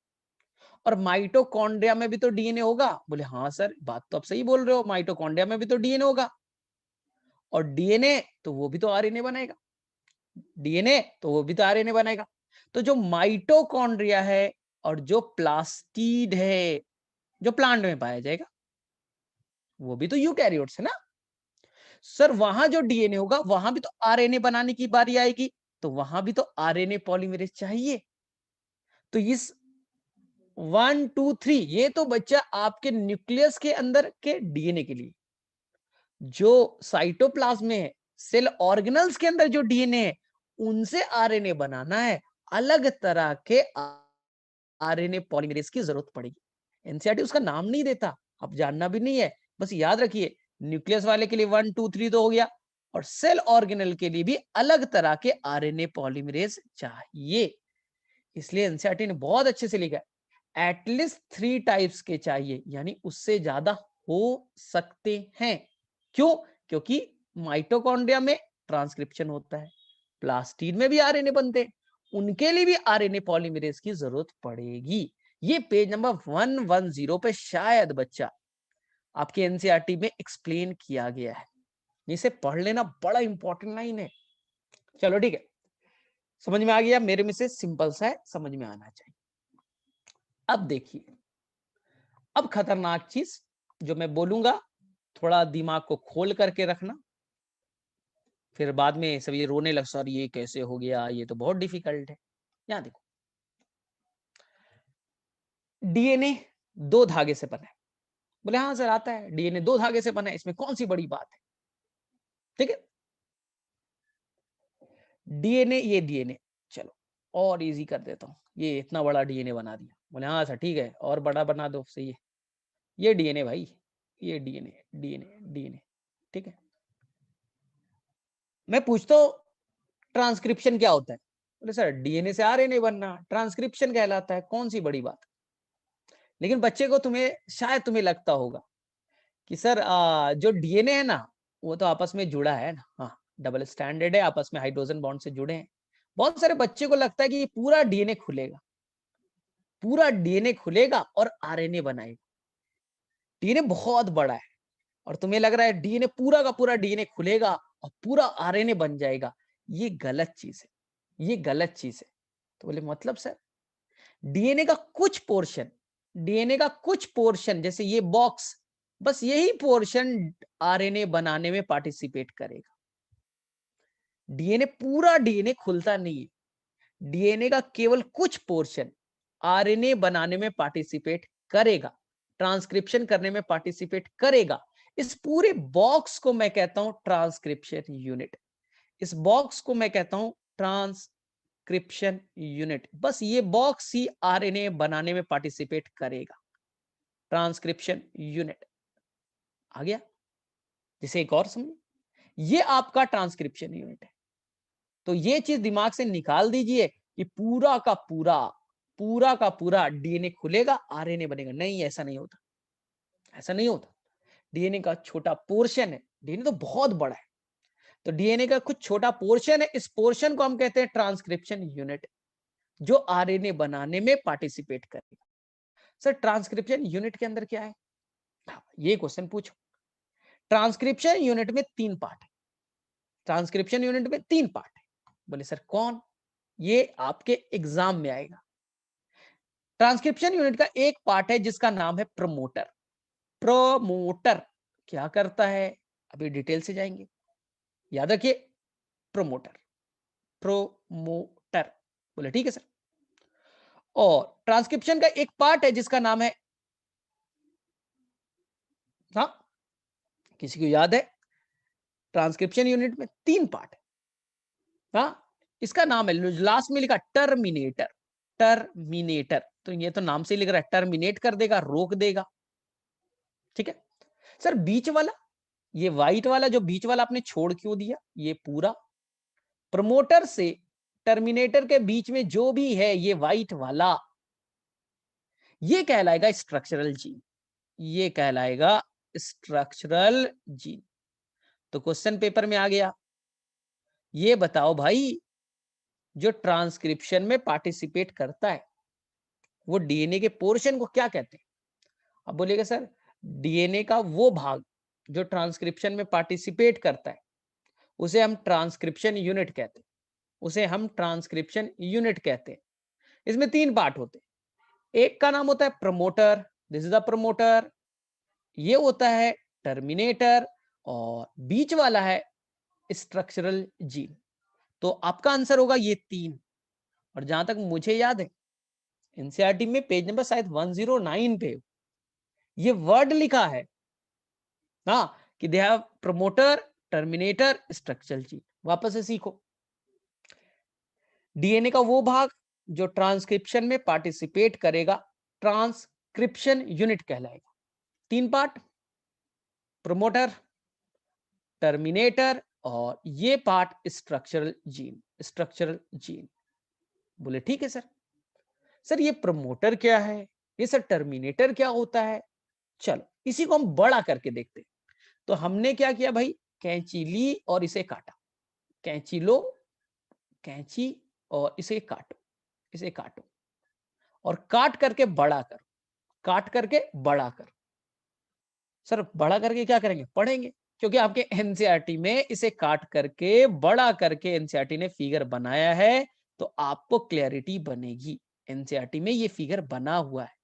और माइटोकॉन्ड्रिया में भी तो डीएनए होगा। बोले हाँ सर बात तो आप सही बोल रहे हो, माइटोकॉन्ड्रिया में भी तो डीएनए होगा, और डीएनए तो वो भी तो आरएनए बनाएगा, डीएनए तो वो भी तो आरएनए बनाएगा। तो जो माइटोकॉन्ड्रिया है और जो प्लास्टिड है जो प्लांट में पाया जाएगा, वो भी तो यूकैरियोट्स है ना। सर वहां जो डीएनए होगा वहां भी तो आरएनए बनाने की बारी आएगी, तो वहां भी तो आरएनए पॉलीमरेज चाहिए। तो इस 1 2 3 ये तो बच्चा आपके न्यूक्लियस के अंदर के डीएनए के लिए। जो साइटोप्लाज्म में है, सेल ऑर्गेनल्स के अंदर जो डीएनए है, उनसे आरएनए बनाना है, अलग तरह के आरएनए पॉलीमरेज की जरूरत पड़ेगी। एनसीईआरटी उसका नाम नहीं देता, अब जानना भी नहीं है, बस याद रखिए न्यूक्लियस वाले के लिए 1 2 3 तो हो गया, और सेल ऑर्गेनल के लिए भी अलग तरह के आरएनए पॉलीमरेज चाहिए। इसलिए एनसीईआरटी ने बहुत अच्छे से लिखा है एटलीस्ट 3 टाइप्स के चाहिए, यानी उससे ज्यादा हो सकते हैं। क्यों? क्योंकि माइटोकॉन्ड्रिया में ट्रांसक्रिप्शन होता है, प्लास्टिड में भी आरएनए बनते हैं, उनके लिए भी आरएनए पॉलीमरेज की जरूरत पड़ेगी। ये पेज नंबर 110 पे शायद बच्चा आपके एनसीईआरटी में एक्सप्लेन किया गया है। इसे पढ़ लेना, बड़ा इंपॉर्टेंट लाइन है। चलो ठीक है, समझ में आ गया? मेरे में से सिंपल सा है, समझ में आना चाहिए। अब देखिए, अब खतरनाक चीज जो मैं बोलूंगा, थोड़ा दिमाग को खोल करके रखना, फिर बाद में सब ये रोने लग, सर ये कैसे हो गया, ये तो बहुत डिफिकल्ट है। यहां देखो, डीएनए 2 धागे से बना है। बोले हाँ सर आता है, डीएनए 2 धागे से बना है, इसमें कौन सी बड़ी बात है? ठीक है, डीएनए, ये डीएनए, चलो और इजी कर देता हूँ, ये इतना बड़ा डीएनए बना दिया। बोले हाँ सर ठीक है, और बड़ा बना दो, सही है। ये डीएनए भाई, ये डीएनए डीएनए डीएनए, ठीक है। मैं पूछता हूँ ट्रांसक्रिप्शन क्या होता है? बोले सर डीएनए से आरएनए बनना ट्रांसक्रिप्शन कहलाता है, कौन सी बड़ी बात? लेकिन बच्चे को, तुम्हें शायद तुम्हें लगता होगा कि सर जो डीएनए है ना, वो तो आपस में जुड़ा है ना, हाँ डबल स्टैंडर्ड है, आपस में हाइड्रोजन बॉन्ड से जुड़े हैं। बहुत सारे बच्चे को लगता है कि ये पूरा डीएनए खुलेगा, पूरा डीएनए खुलेगा और आरएनए बनाएगा। डीएनए बहुत बड़ा है और तुम्हें लग रहा है डीएनए पूरा का पूरा डीएनए खुलेगा और पूरा आरएनए बन जाएगा, ये गलत चीज है, ये गलत चीज है। तो बोले मतलब सर डीएनए का कुछ पोर्शन, डीएनए का कुछ पोर्शन जैसे ये बॉक्स, बस यही पोर्शन आरएनए बनाने में पार्टिसिपेट करेगा। डीएनए पूरा डीएनए खुलता नहीं है, डीएनए का केवल कुछ पोर्शन आरएनए बनाने में पार्टिसिपेट करेगा, ट्रांसक्रिप्शन करने में पार्टिसिपेट करेगा। इस पूरे बॉक्स को मैं कहता हूं ट्रांसक्रिप्शन यूनिट, इस बॉक्स को मैं कहता हूं ट्रांसक्रिप्शन यूनिट। बस ये बॉक्स ही आरएनए बनाने में पार्टिसिपेट करेगा, ट्रांसक्रिप्शन यूनिट। आ गया? जिसे एक और समझिए, ये आपका ट्रांसक्रिप्शन यूनिट है। तो ये चीज दिमाग से निकाल दीजिए कि पूरा का पूरा, पूरा का पूरा डीएनए खुलेगा, आरएनए बनेगा। नहीं, ऐसा नहीं होता, ऐसा नहीं होता। डीएनए का छोटा पोर्शन है, डीएनए तो बहुत बड़ा है, तो डीएनए का कुछ छोटा पोर्शन है, इस पोर्शन को हम कहते हैं ट्रांसक्रिप्शन यूनिट, जो आरएनए बनाने में पार्टिसिपेट करेगा। सर ट्रांसक्रिप्शन यूनिट के अंदर क्या है? ये क्वेश्चन पूछो। ट्रांसक्रिप्शन यूनिट में 3 पार्ट है, ट्रांसक्रिप्शन यूनिट में 3 पार्ट है। बोले सर कौन? ये आपके एग्जाम में आएगा। ट्रांसक्रिप्शन यूनिट का एक पार्ट है जिसका नाम है प्रमोटर। प्रमोटर क्या करता है? अभी डिटेल से जाएंगे, याद रखिए प्रमोटर, प्रोमोटर। बोले ठीक है सर। और ट्रांसक्रिप्शन का एक पार्ट है जिसका नाम है, हाँ किसी को याद है? ट्रांसक्रिप्शन यूनिट में 3 पार्ट है, हाँ इसका नाम है, लास्ट में लिखा टर्मिनेटर। टर्मिनेटर, तो ये तो नाम से लिख रहा है, टर्मिनेट कर देगा, रोक देगा। ठीक है सर, बीच वाला, ये व्हाइट वाला जो बीच वाला आपने छोड़ क्यों दिया? ये पूरा प्रमोटर से टर्मिनेटर के बीच में जो भी है ये व्हाइट वाला, ये कहलाएगा स्ट्रक्चरल जीन, ये कहलाएगा स्ट्रक्चरल जीन। तो क्वेश्चन पेपर में आ गया, ये बताओ भाई जो ट्रांसक्रिप्शन में पार्टिसिपेट करता है वो डीएनए के पोर्शन को क्या कहते हैं? अब बोलिएगा सर डीएनए का वो भाग जो ट्रांसक्रिप्शन में पार्टिसिपेट करता है उसे हम ट्रांसक्रिप्शन यूनिट कहते हैं, उसे हम ट्रांसक्रिप्शन यूनिट कहते हैं। इसमें 3 पार्ट होते हैं, एक का नाम होता है promoter, this is the promoter, ये होता है टर्मिनेटर, और बीच वाला है स्ट्रक्चरल जीन। तो आपका आंसर होगा ये 3। और जहां तक मुझे याद है एनसीईआरटी में पेज नंबर शायद 109 पे ये वर्ड लिखा है, हाँ कि they have promoter, terminator, structural gene. वापस से सीखो, डीएनए का वो भाग जो ट्रांसक्रिप्शन में पार्टिसिपेट करेगा ट्रांसक्रिप्शन यूनिट कहलाएगा। 3 पार्ट, प्रमोटर, टर्मिनेटर, और ये part structural gene, structural gene. बोले ठीक है सर। सर ये प्रमोटर क्या है, ये सर टर्मिनेटर क्या होता है? चलो इसी को हम बड़ा करके देखते हैं। तो हमने क्या किया भाई, कैंची ली और इसे काटा, कैंची लो, कैंची और इसे काटो, इसे काटो और काट करके बड़ा करो, काट करके बड़ा करो। सर बड़ा करके क्या करेंगे? पढ़ेंगे, क्योंकि आपके एनसीईआरटी में इसे काट करके बड़ा करके एनसीईआरटी ने फिगर बनाया है, तो आपको क्लैरिटी बनेगी। एनसीईआरटी में ये फिगर बना हुआ है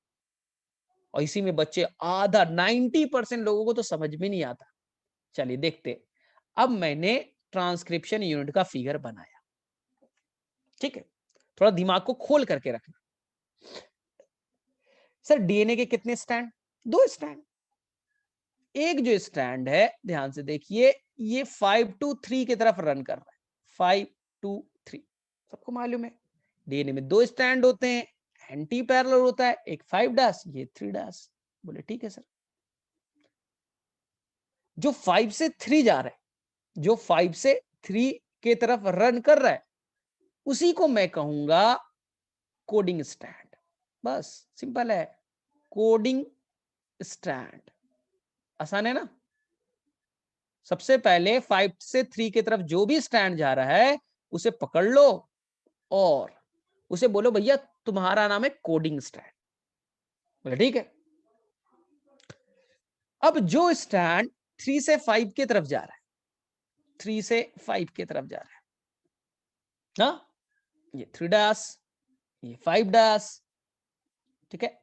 और इसी में बच्चे आधा 90% लोगों को तो समझ में नहीं आता। चलिए देखते, अब मैंने ट्रांसक्रिप्शन यूनिट का फिगर बनाया, ठीक है, थोड़ा दिमाग को खोल करके रखना। सर डीएनए के कितने स्ट्रैंड? 2 स्ट्रैंड। एक जो स्ट्रैंड है ध्यान से देखिए, ये 5 to 3 की तरफ रन कर रहा है, 5 to 3 सबको मालूम है। डीएनए में 2 स्ट्रैंड होते हैं, एंटी पैरेलल होता है, एक 5 डैश, ये 3 डैश। बोले ठीक है सर। जो 5 से 3 जा रहा है, जो 5 से 3 के तरफ रन कर रहा है, उसी को मैं कहूंगा कोडिंग स्ट्रैंड। बस सिंपल है, कोडिंग स्ट्रैंड। आसान है ना? सबसे पहले 5 से 3 की तरफ जो भी स्टैंड जा रहा है उसे पकड़ लो और उसे बोलो भैया तुम्हारा नाम है कोडिंग स्टैंड। बोले ठीक है। अब जो स्टैंड 3 से 5 की तरफ जा रहा है, 3 से 5 की तरफ जा रहा है ना, ये 3 डैश, ये 5 डैश, ठीक है,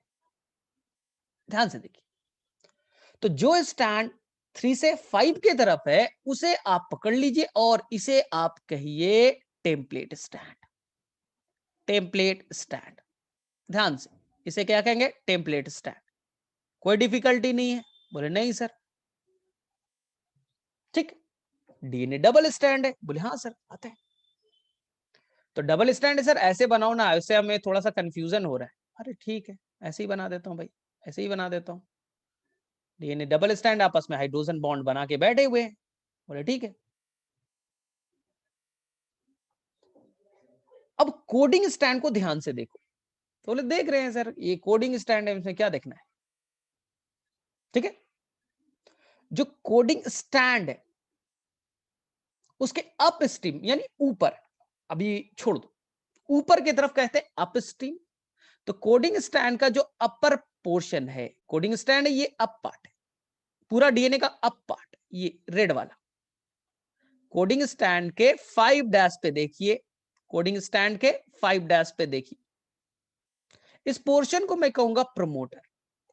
ध्यान से देखिए। तो जो स्टैंड 3 से 5 की तरफ है उसे आप पकड़ लीजिए और इसे आप कहिए टेम्पलेट स्टैंड, टेम्पलेट स्टैंड। ध्यान से, इसे क्या कहेंगे? Template stand. कोई डिफिकल्टी नहीं है? बोले नहीं सर। ठीक, डीएनए डबल स्टैंड है? बोले हाँ सर, आता है। तो डबल स्टैंड है सर, ऐसे बनाओ ना, ऐसे हमें थोड़ा सा कंफ्यूजन हो रहा है। अरे ठीक है, ऐसे ही बना देता हूं भाई, ऐसे ही बना देता हूं। डीएनए डबल स्टैंड आपस में हाइड्रोजन बॉन्ड बना के बैठे हुए हैं। बोले ठीक है। अब कोडिंग स्टैंड को ध्यान से देखो। तो बोले देख रहे हैं सर, ये कोडिंग स्टैंड है, इसमें क्या देखना है? ठीक है, जो कोडिंग स्टैंड है उसके अप स्ट्रीम यानी ऊपर, अभी छोड़ दो, ऊपर की तरफ कहते हैं अप स्ट्रीम। तो कोडिंग स्टैंड का जो अपर पोर्शन है, कोडिंग स्टैंड है, ये अप पार्ट है, पूरा डीएनए का अप पार्ट, ये रेड वाला। कोडिंग स्टैंड के 5 डैश पे देखिए, कोडिंग स्टैंड के 5 डैश पे देखिए, इस पोर्शन को मैं कहूंगा प्रमोटर।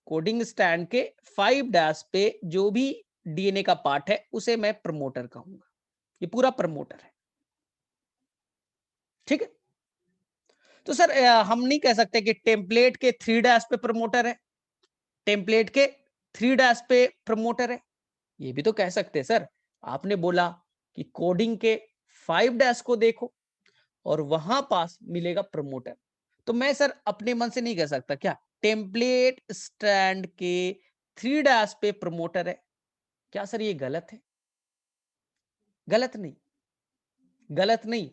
कोडिंग स्टैंड के 5 डैश पे जो भी डीएनए का पार्ट है उसे मैं प्रमोटर कहूंगा, ये पूरा प्रमोटर है। ठीक है, तो सर हम नहीं कह सकते कि टेम्पलेट के 3 डैश पे प्रमोटर है, टेम्पलेट के 3 डैश पे प्रमोटर है? ये भी तो कह सकते हैं सर। आपने बोला कि कोडिंग के 5 डैश को देखो और वहां पास मिलेगा प्रमोटर। तो मैं सर अपने मन से नहीं कह सकता क्या टेम्पलेट स्टैंड के 3 डैश पे प्रमोटर है? क्या सर ये गलत है? गलत नहीं, गलत नहीं,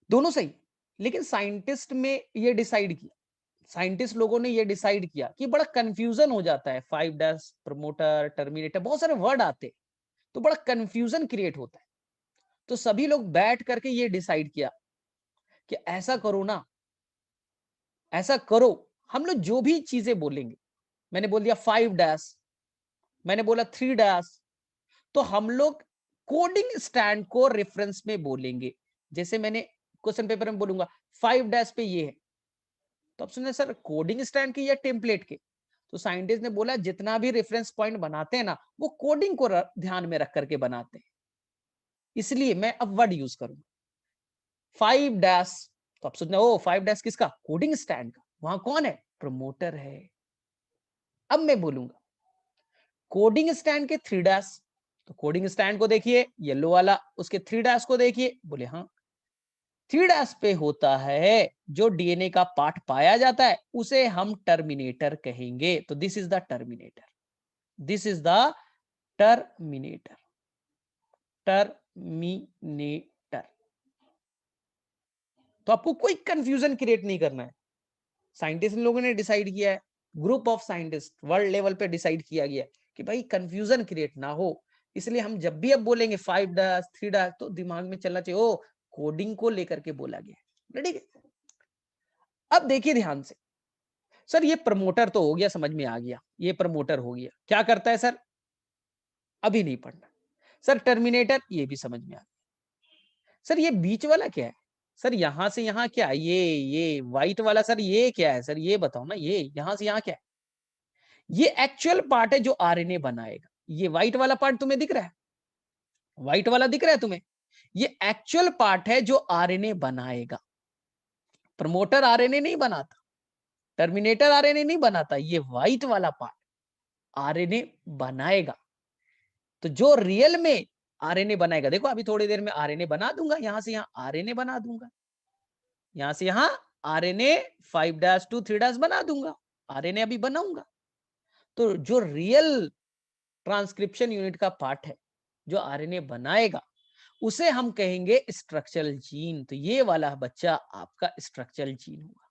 दोनों सही। लेकिन साइंटिस्ट में ये डिसाइड किया, साइंटिस्ट लोगों ने ये डिसाइड किया कि बड़ा कंफ्यूजन हो जाता है, 5 डैश, प्रमोटर, टर्मिनेटर, बहुत सारे वर्ड आते, तो बड़ा कंफ्यूजन क्रिएट होता है। तो सभी लोग बैठ करके ये डिसाइड किया कि ऐसा करो ना, ऐसा करो, हम लोग जो भी चीजें बोलेंगे, मैंने बोल दिया 5 डैश, मैंने बोला 3 डैश, तो हम लोग कोडिंग स्टैंड को रेफरेंस में बोलेंगे। जैसे मैंने क्वेश्चन पेपर में बोलूंगा 5 डैश पे ये है, तो ऑप्शन है सर कोडिंग स्टैंड की या टेम्पलेट के? तो साइंटिस्ट ने बोला जितना भी रेफरेंस पॉइंट बनाते हैं ना, वो कोडिंग को ध्यान में रख करके बनाते हैं, इसलिए मैं अब वर्ड यूज करूंगा 5 डैश। तो आप सोचना ओ 5 डैश किसका? कोडिंग स्टैंड का। वहां कौन है? प्रमोटर है। अब मैं बोलूंगा कोडिंग स्टैंड के 3 डैश, तो कोडिंग स्टैंड को देखिए येलो वाला, उसके 3 डैश को देखिए, बोले हाँ 3 डैश पे होता है जो डीएनए का पार्ट पाया जाता है उसे हम टर्मिनेटर कहेंगे। तो this is the terminator, this is the terminator, terminator. तो आपको कोई कंफ्यूजन क्रिएट नहीं करना है। साइंटिस्ट लोगों ने डिसाइड किया है, group of scientist world level पे डिसाइड किया गया कि भाई कंफ्यूजन क्रिएट ना हो, इसलिए हम जब भी अब बोलेंगे 5 डैश 3 डैश तो दिमाग में चलना चाहिए ओ कोडिंग को लेकर के बोला गया। ठीक है, अब देखिए ध्यान से, सर ये प्रमोटर तो हो गया, समझ में आ गया, ये प्रमोटर हो गया, क्या करता है सर? अभी नहीं पढ़ना। सर टर्मिनेटर, ये भी समझ में आ गया। सर ये बीच वाला क्या है? सर यहां से यहां क्या है? ये व्हाइट वाला सर ये क्या है? सर ये बताओ ना, ये यहां से यहां क्या है? ये एक्चुअल पार्ट है जो आरएनए बनाएगा। ये व्हाइट वाला पार्ट तुम्हें दिख रहा है? व्हाइट वाला दिख रहा है तुम्हें? ये एक्चुअल पार्ट है जो आरएनए बनाएगा। प्रमोटर आरएनए नहीं बनाता, टर्मिनेटर आरएनए नहीं बनाता, ये व्हाइट वाला पार्ट आरएनए बनाएगा। तो जो रियल में आरएनए बनाएगा, देखो अभी थोड़ी देर में आरएनए बना दूंगा, यहां से यहां आरएनए बना दूंगा, यहां से यहां आरएनए 5 डैश टू 3 डैश बना दूंगा, आरएनए अभी बनाऊंगा। तो जो रियल ट्रांसक्रिप्शन यूनिट का पार्ट है जो आरएनए बनाएगा उसे हम कहेंगे स्ट्रक्चरल जीन। तो ये वाला बच्चा आपका स्ट्रक्चरल जीन होगा,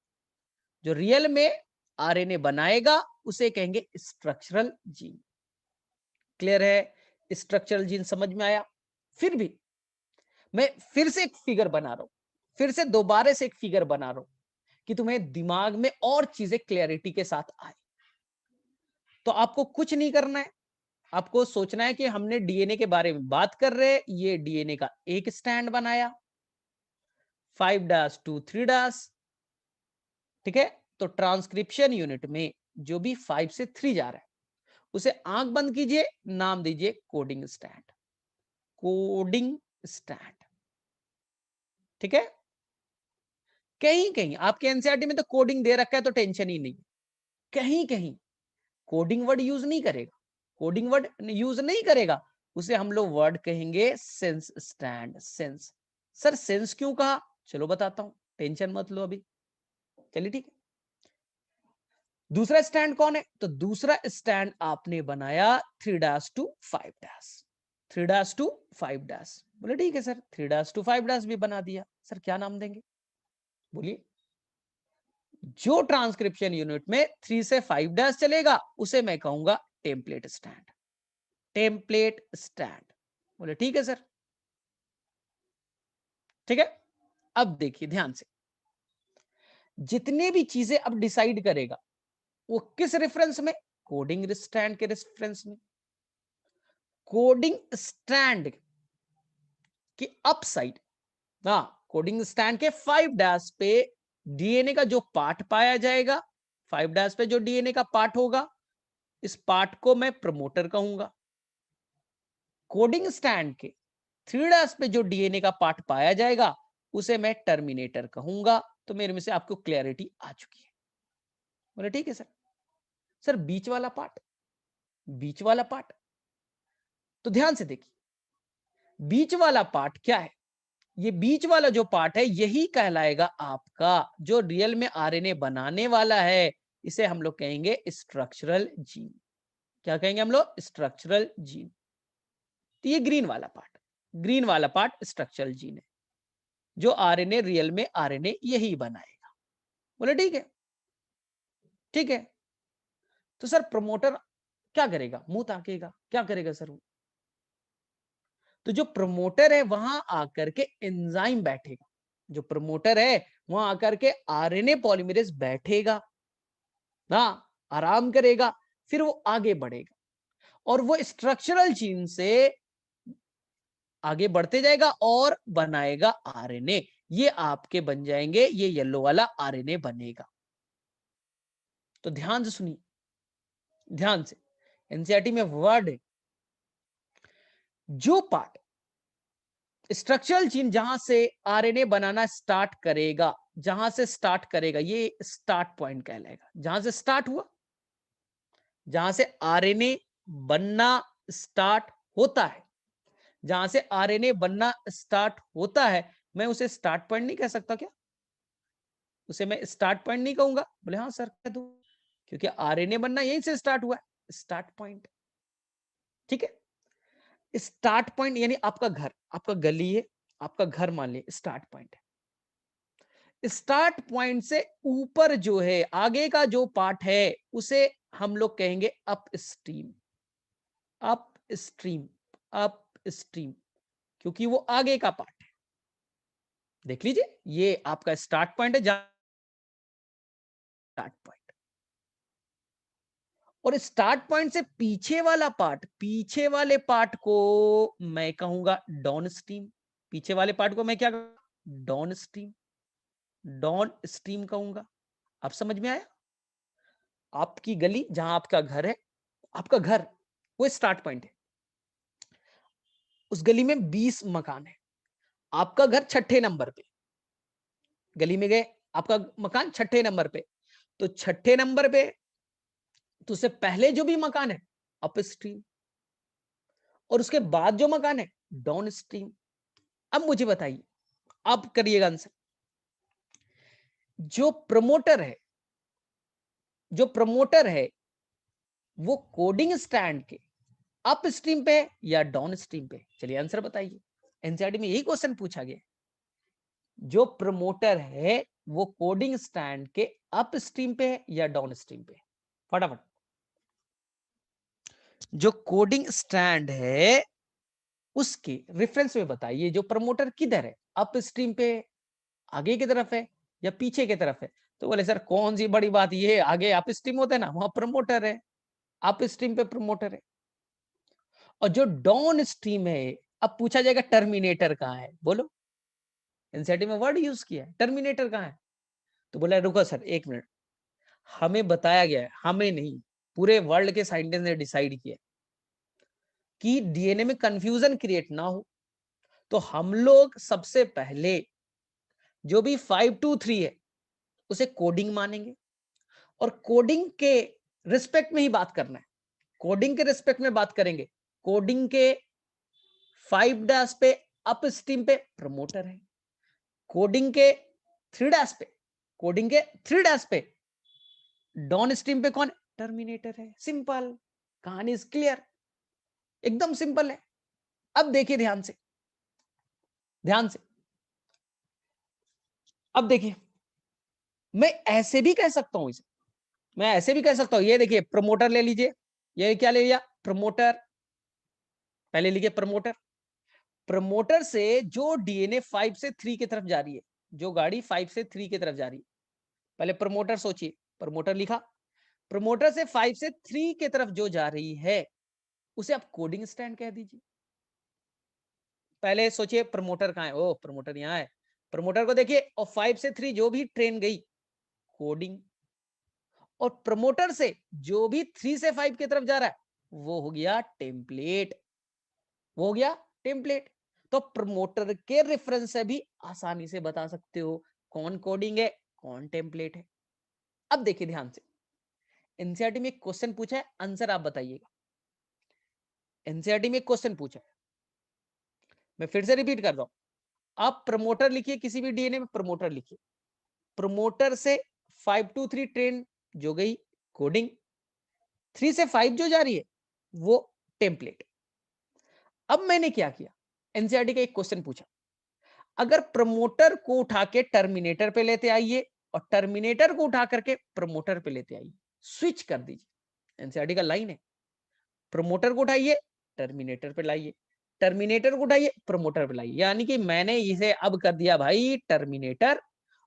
जो रियल में आरएनए बनाएगा उसे कहेंगे स्ट्रक्चरल जीन। क्लियर है? स्ट्रक्चरल जीन समझ में आया? फिर भी मैं फिर से एक फिगर बना रहा हूं, फिर से दोबारा से एक फिगर बना रहा हूं कि तुम्हें दिमाग में और चीजें क्लैरिटी के साथ आए। तो आपको कुछ नहीं करना है, आपको सोचना है कि हमने डीएनए के बारे में बात कर रहे हैं, ये डीएनए का एक स्टैंड बनाया 5' to 3', ठीक है। तो ट्रांसक्रिप्शन यूनिट में जो भी 5 से 3 जा रहा है उसे आंख बंद कीजिए, नाम दीजिए कोडिंग स्टैंड, कोडिंग स्टैंड, ठीक है। कहीं कहीं आपके एनसीईआरटी में तो कोडिंग दे रखा है तो टेंशन ही नहीं, कहीं कहीं कोडिंग वर्ड यूज नहीं करेगा, कोडिंग वर्ड यूज नहीं करेगा, उसे हम लोग वर्ड कहेंगे sense stand. Sense, sir sense क्यों कहा, चलो बताता हूं, टेंशन मत लो अभी, चलिए ठीक है। दूसरा स्टैंड कौन है, तो दूसरा स्टैंड आपने बनाया 3' to 5', 3' to 5', बोले ठीक है सर 3' to 5' भी बना दिया, सर क्या नाम देंगे, बोलिए। जो ट्रांसक्रिप्शन यूनिट में 3 से 5' चलेगा उसे मैं कहूंगा टेम्पलेट स्टैंड, टेम्पलेट स्टैंड, बोले ठीक है सर, ठीक है। अब देखिए ध्यान से, जितने भी चीजें अब डिसाइड करेगा वो किस रेफरेंस में, कोडिंग स्टैंड के रेफरेंस में। कोडिंग स्टैंड की अप साइड, हाँ कोडिंग स्टैंड के 5' पे डीएनए का जो पार्ट पाया जाएगा, 5' पे जो डीएनए का पार्ट होगा, इस पार्ट को मैं प्रमोटर कहूंगा। कोडिंग स्टैंड के 3' पे जो डीएनए का पार्ट पाया जाएगा उसे मैं टर्मिनेटर कहूंगा। तो मेरे में से आपको क्लैरिटी आ चुकी है, बोले ठीक है सर। सर बीच वाला पार्ट, बीच वाला पार्ट, तो ध्यान से देखिए बीच वाला पार्ट क्या है, ये बीच वाला जो पार्ट है यही कहलाएगा आपका जो रियल में आरएनए बनाने वाला है, इसे हम लोग कहेंगे स्ट्रक्चरल जीन। क्या कहेंगे हम लोग, स्ट्रक्चरल जीन। तो ये ग्रीन वाला पार्ट, ग्रीन वाला पार्ट स्ट्रक्चरल जीन है, जो आरएनए रियल में आरएनए यही बनाएगा, बोले ठीक है, ठीक है। तो सर प्रमोटर क्या करेगा, मुंह ताकेगा, क्या करेगा सर वो, तो जो प्रमोटर है वहां आकर के एंजाइम बैठेगा, जो प्रमोटर है वहां आकर के आरएनए पॉलीमरेज बैठेगा ना, आराम करेगा, फिर वो आगे बढ़ेगा और वो स्ट्रक्चरल जीन से आगे बढ़ते जाएगा और बनाएगा आरएनए। ये आपके बन जाएंगे, ये येलो वाला आरएनए बनेगा। तो ध्यान से सुनिए, ध्यान से, एनसीईआरटी में वर्ड है, जो पार्ट स्ट्रक्चरल जीन जहां से आरएनए बनाना स्टार्ट करेगा, जहां से स्टार्ट करेगा ये स्टार्ट पॉइंट कहलाएगा, जहां से स्टार्ट हुआ, जहां से आरएनए बनना स्टार्ट होता है, जहां से आरएनए बनना स्टार्ट होता है, मैं उसे स्टार्ट पॉइंट नहीं कह सकता क्या, उसे मैं स्टार्ट पॉइंट नहीं कहूंगा, बोले हाँ सर कह दो, क्योंकि आरएनए बनना यहीं से स्टार्ट हुआ है, स्टार्ट पॉइंट, ठीक है। स्टार्ट पॉइंट यानी आपका घर, आपका गली है, आपका घर मान लिया स्टार्ट पॉइंट है। स्टार्ट पॉइंट से ऊपर जो है आगे का जो पार्ट है उसे हम लोग कहेंगे up stream, up stream, up stream, क्योंकि वो आगे का पार्ट है। देख लीजिए ये आपका स्टार्ट पॉइंट है, स्टार्ट पॉइंट, और स्टार्ट पॉइंट से पीछे वाला पार्ट, पीछे वाले पार्ट को मैं कहूंगा डाउन स्ट्रीम, पीछे वाले पार्ट को मैं क्या, डाउन स्ट्रीम, डाउन स्ट्रीम कहूंगा। आप समझ में आया, आपकी गली जहां आपका घर है, आपका घर वो स्टार्ट पॉइंट है, उस गली में 20 मकान है, आपका घर छठे नंबर पे, गली में गए आपका मकान छठे नंबर पे, तो छठे नंबर पे तो उससे पहले जो भी मकान है अप स्ट्रीम, और उसके बाद जो मकान है डाउन स्ट्रीम। अब मुझे बताइए, आप करिएगा आंसर, जो प्रमोटर है, जो प्रमोटर है वो कोडिंग स्टैंड के अप स्ट्रीम पे या डाउन स्ट्रीम पे, चलिए आंसर बताइए। एनसीईआरटी में यही क्वेश्चन पूछा गया, जो प्रमोटर है वो कोडिंग स्टैंड के अप स्ट्रीम पे है या डाउन स्ट्रीम पे, फटाफट। जो कोडिंग स्टैंड है उसके रेफरेंस में बताइए जो प्रमोटर किधर है, अप स्ट्रीम पे, आगे की तरफ है या पीछे की तरफ है। तो बोले सर कौन सी बड़ी बात, ये आगे अप स्ट्रीम होता है ना, वहां प्रमोटर है, अप स्ट्रीम पे प्रमोटर है, और जो डाउन स्ट्रीम है, अब पूछा जाएगा टर्मिनेटर कहाँ है, बोलो। एनसीईआरटी में वर्ड यूज किया है, टर्मिनेटर कहाँ है? तो बोला रुको सर 1 मिनट, हमें बताया गया है, हमें नहीं, पूरे वर्ल्ड के साइंटिस्ट ने डिसाइड किया कि डीएनए में कंफ्यूजन क्रिएट ना हो, तो हम लोग सबसे पहले जो भी 523 है उसे कोडिंग मानेंगे, और कोडिंग के रिस्पेक्ट में ही बात करना है, कोडिंग के रिस्पेक्ट में बात करेंगे। कोडिंग के 5' पे अप स्ट्रीम पे प्रमोटर है, कोडिंग के 3' पे, कोडिंग के 3' पे डाउन स्ट्रीम पे कौन? टर्मिनेटर है। सिंपल, कहानी इज क्लियर, एकदम सिंपल है। अब देखिए ध्यान से, ध्यान से, अब देखिए, मैं ऐसे भी कह सकता हूं इसे, मैं ऐसे भी कह सकता हूं, ये देखिए प्रमोटर ले लीजिए, ये क्या ले लिया? प्रमोटर, पहले लिखिए प्रमोटर। प्रमोटर से जो डीएनए 5 से 3 की तरफ जा रही है, जो गाड़ी 5 से 3 की तरफ जा रही है, पहले प्रमोटर सोचिए, प्रमोटर लिखा, प्रमोटर से 5 से 3 की तरफ जो जा रही है उसे आप कोडिंग स्टैंड कह दीजिए। पहले सोचिए प्रमोटर कहां है? ओ प्रमोटर यहां है, प्रमोटर को देखिए, और 5 से 3 जो भी ट्रेन गई, कोडिंग, और प्रमोटर से जो भी 3 से 5 की तरफ जा रहा है वो हो गया टेम्पलेट, वो हो गया टेम्पलेट। तो प्रमोटर के रेफरेंस से भी आसानी से बता सकते हो कौन कोडिंग है, कौन टेम्पलेट है। अब देखिए ध्यान से, एनसीईआरटी में एक क्वेश्चन पूछा है, आंसर आप बताइएगा। एनसीईआरटी में एक क्वेश्चन पूछा है, मैं फिर से रिपीट कर रहा हूं, आप प्रमोटर लिखिए, किसी भी डीएनए में प्रमोटर लिखिए, प्रमोटर से 5 to 3 ट्रेन जो गई कोडिंग, 3 से 5 जो जा रही है वो टेम्पलेट। अब मैंने क्या किया, एनसीईआरटी का एक क्वेश्चन पूछा, अगर प्रमोटर को उठा के टर्मिनेटर पे लेते आइए और टर्मिनेटर को उठा करके प्रमोटर पे लेते आइए, स्विच कर दीजिए। एनसीईआरटी का लाइन है, प्रमोटर को उठाइए टर्मिनेटर पे लाइए, टर्मिनेटर को उठाइए प्रमोटर पे लाइए, यानी कि मैंने इसे अब कर दिया भाई टर्मिनेटर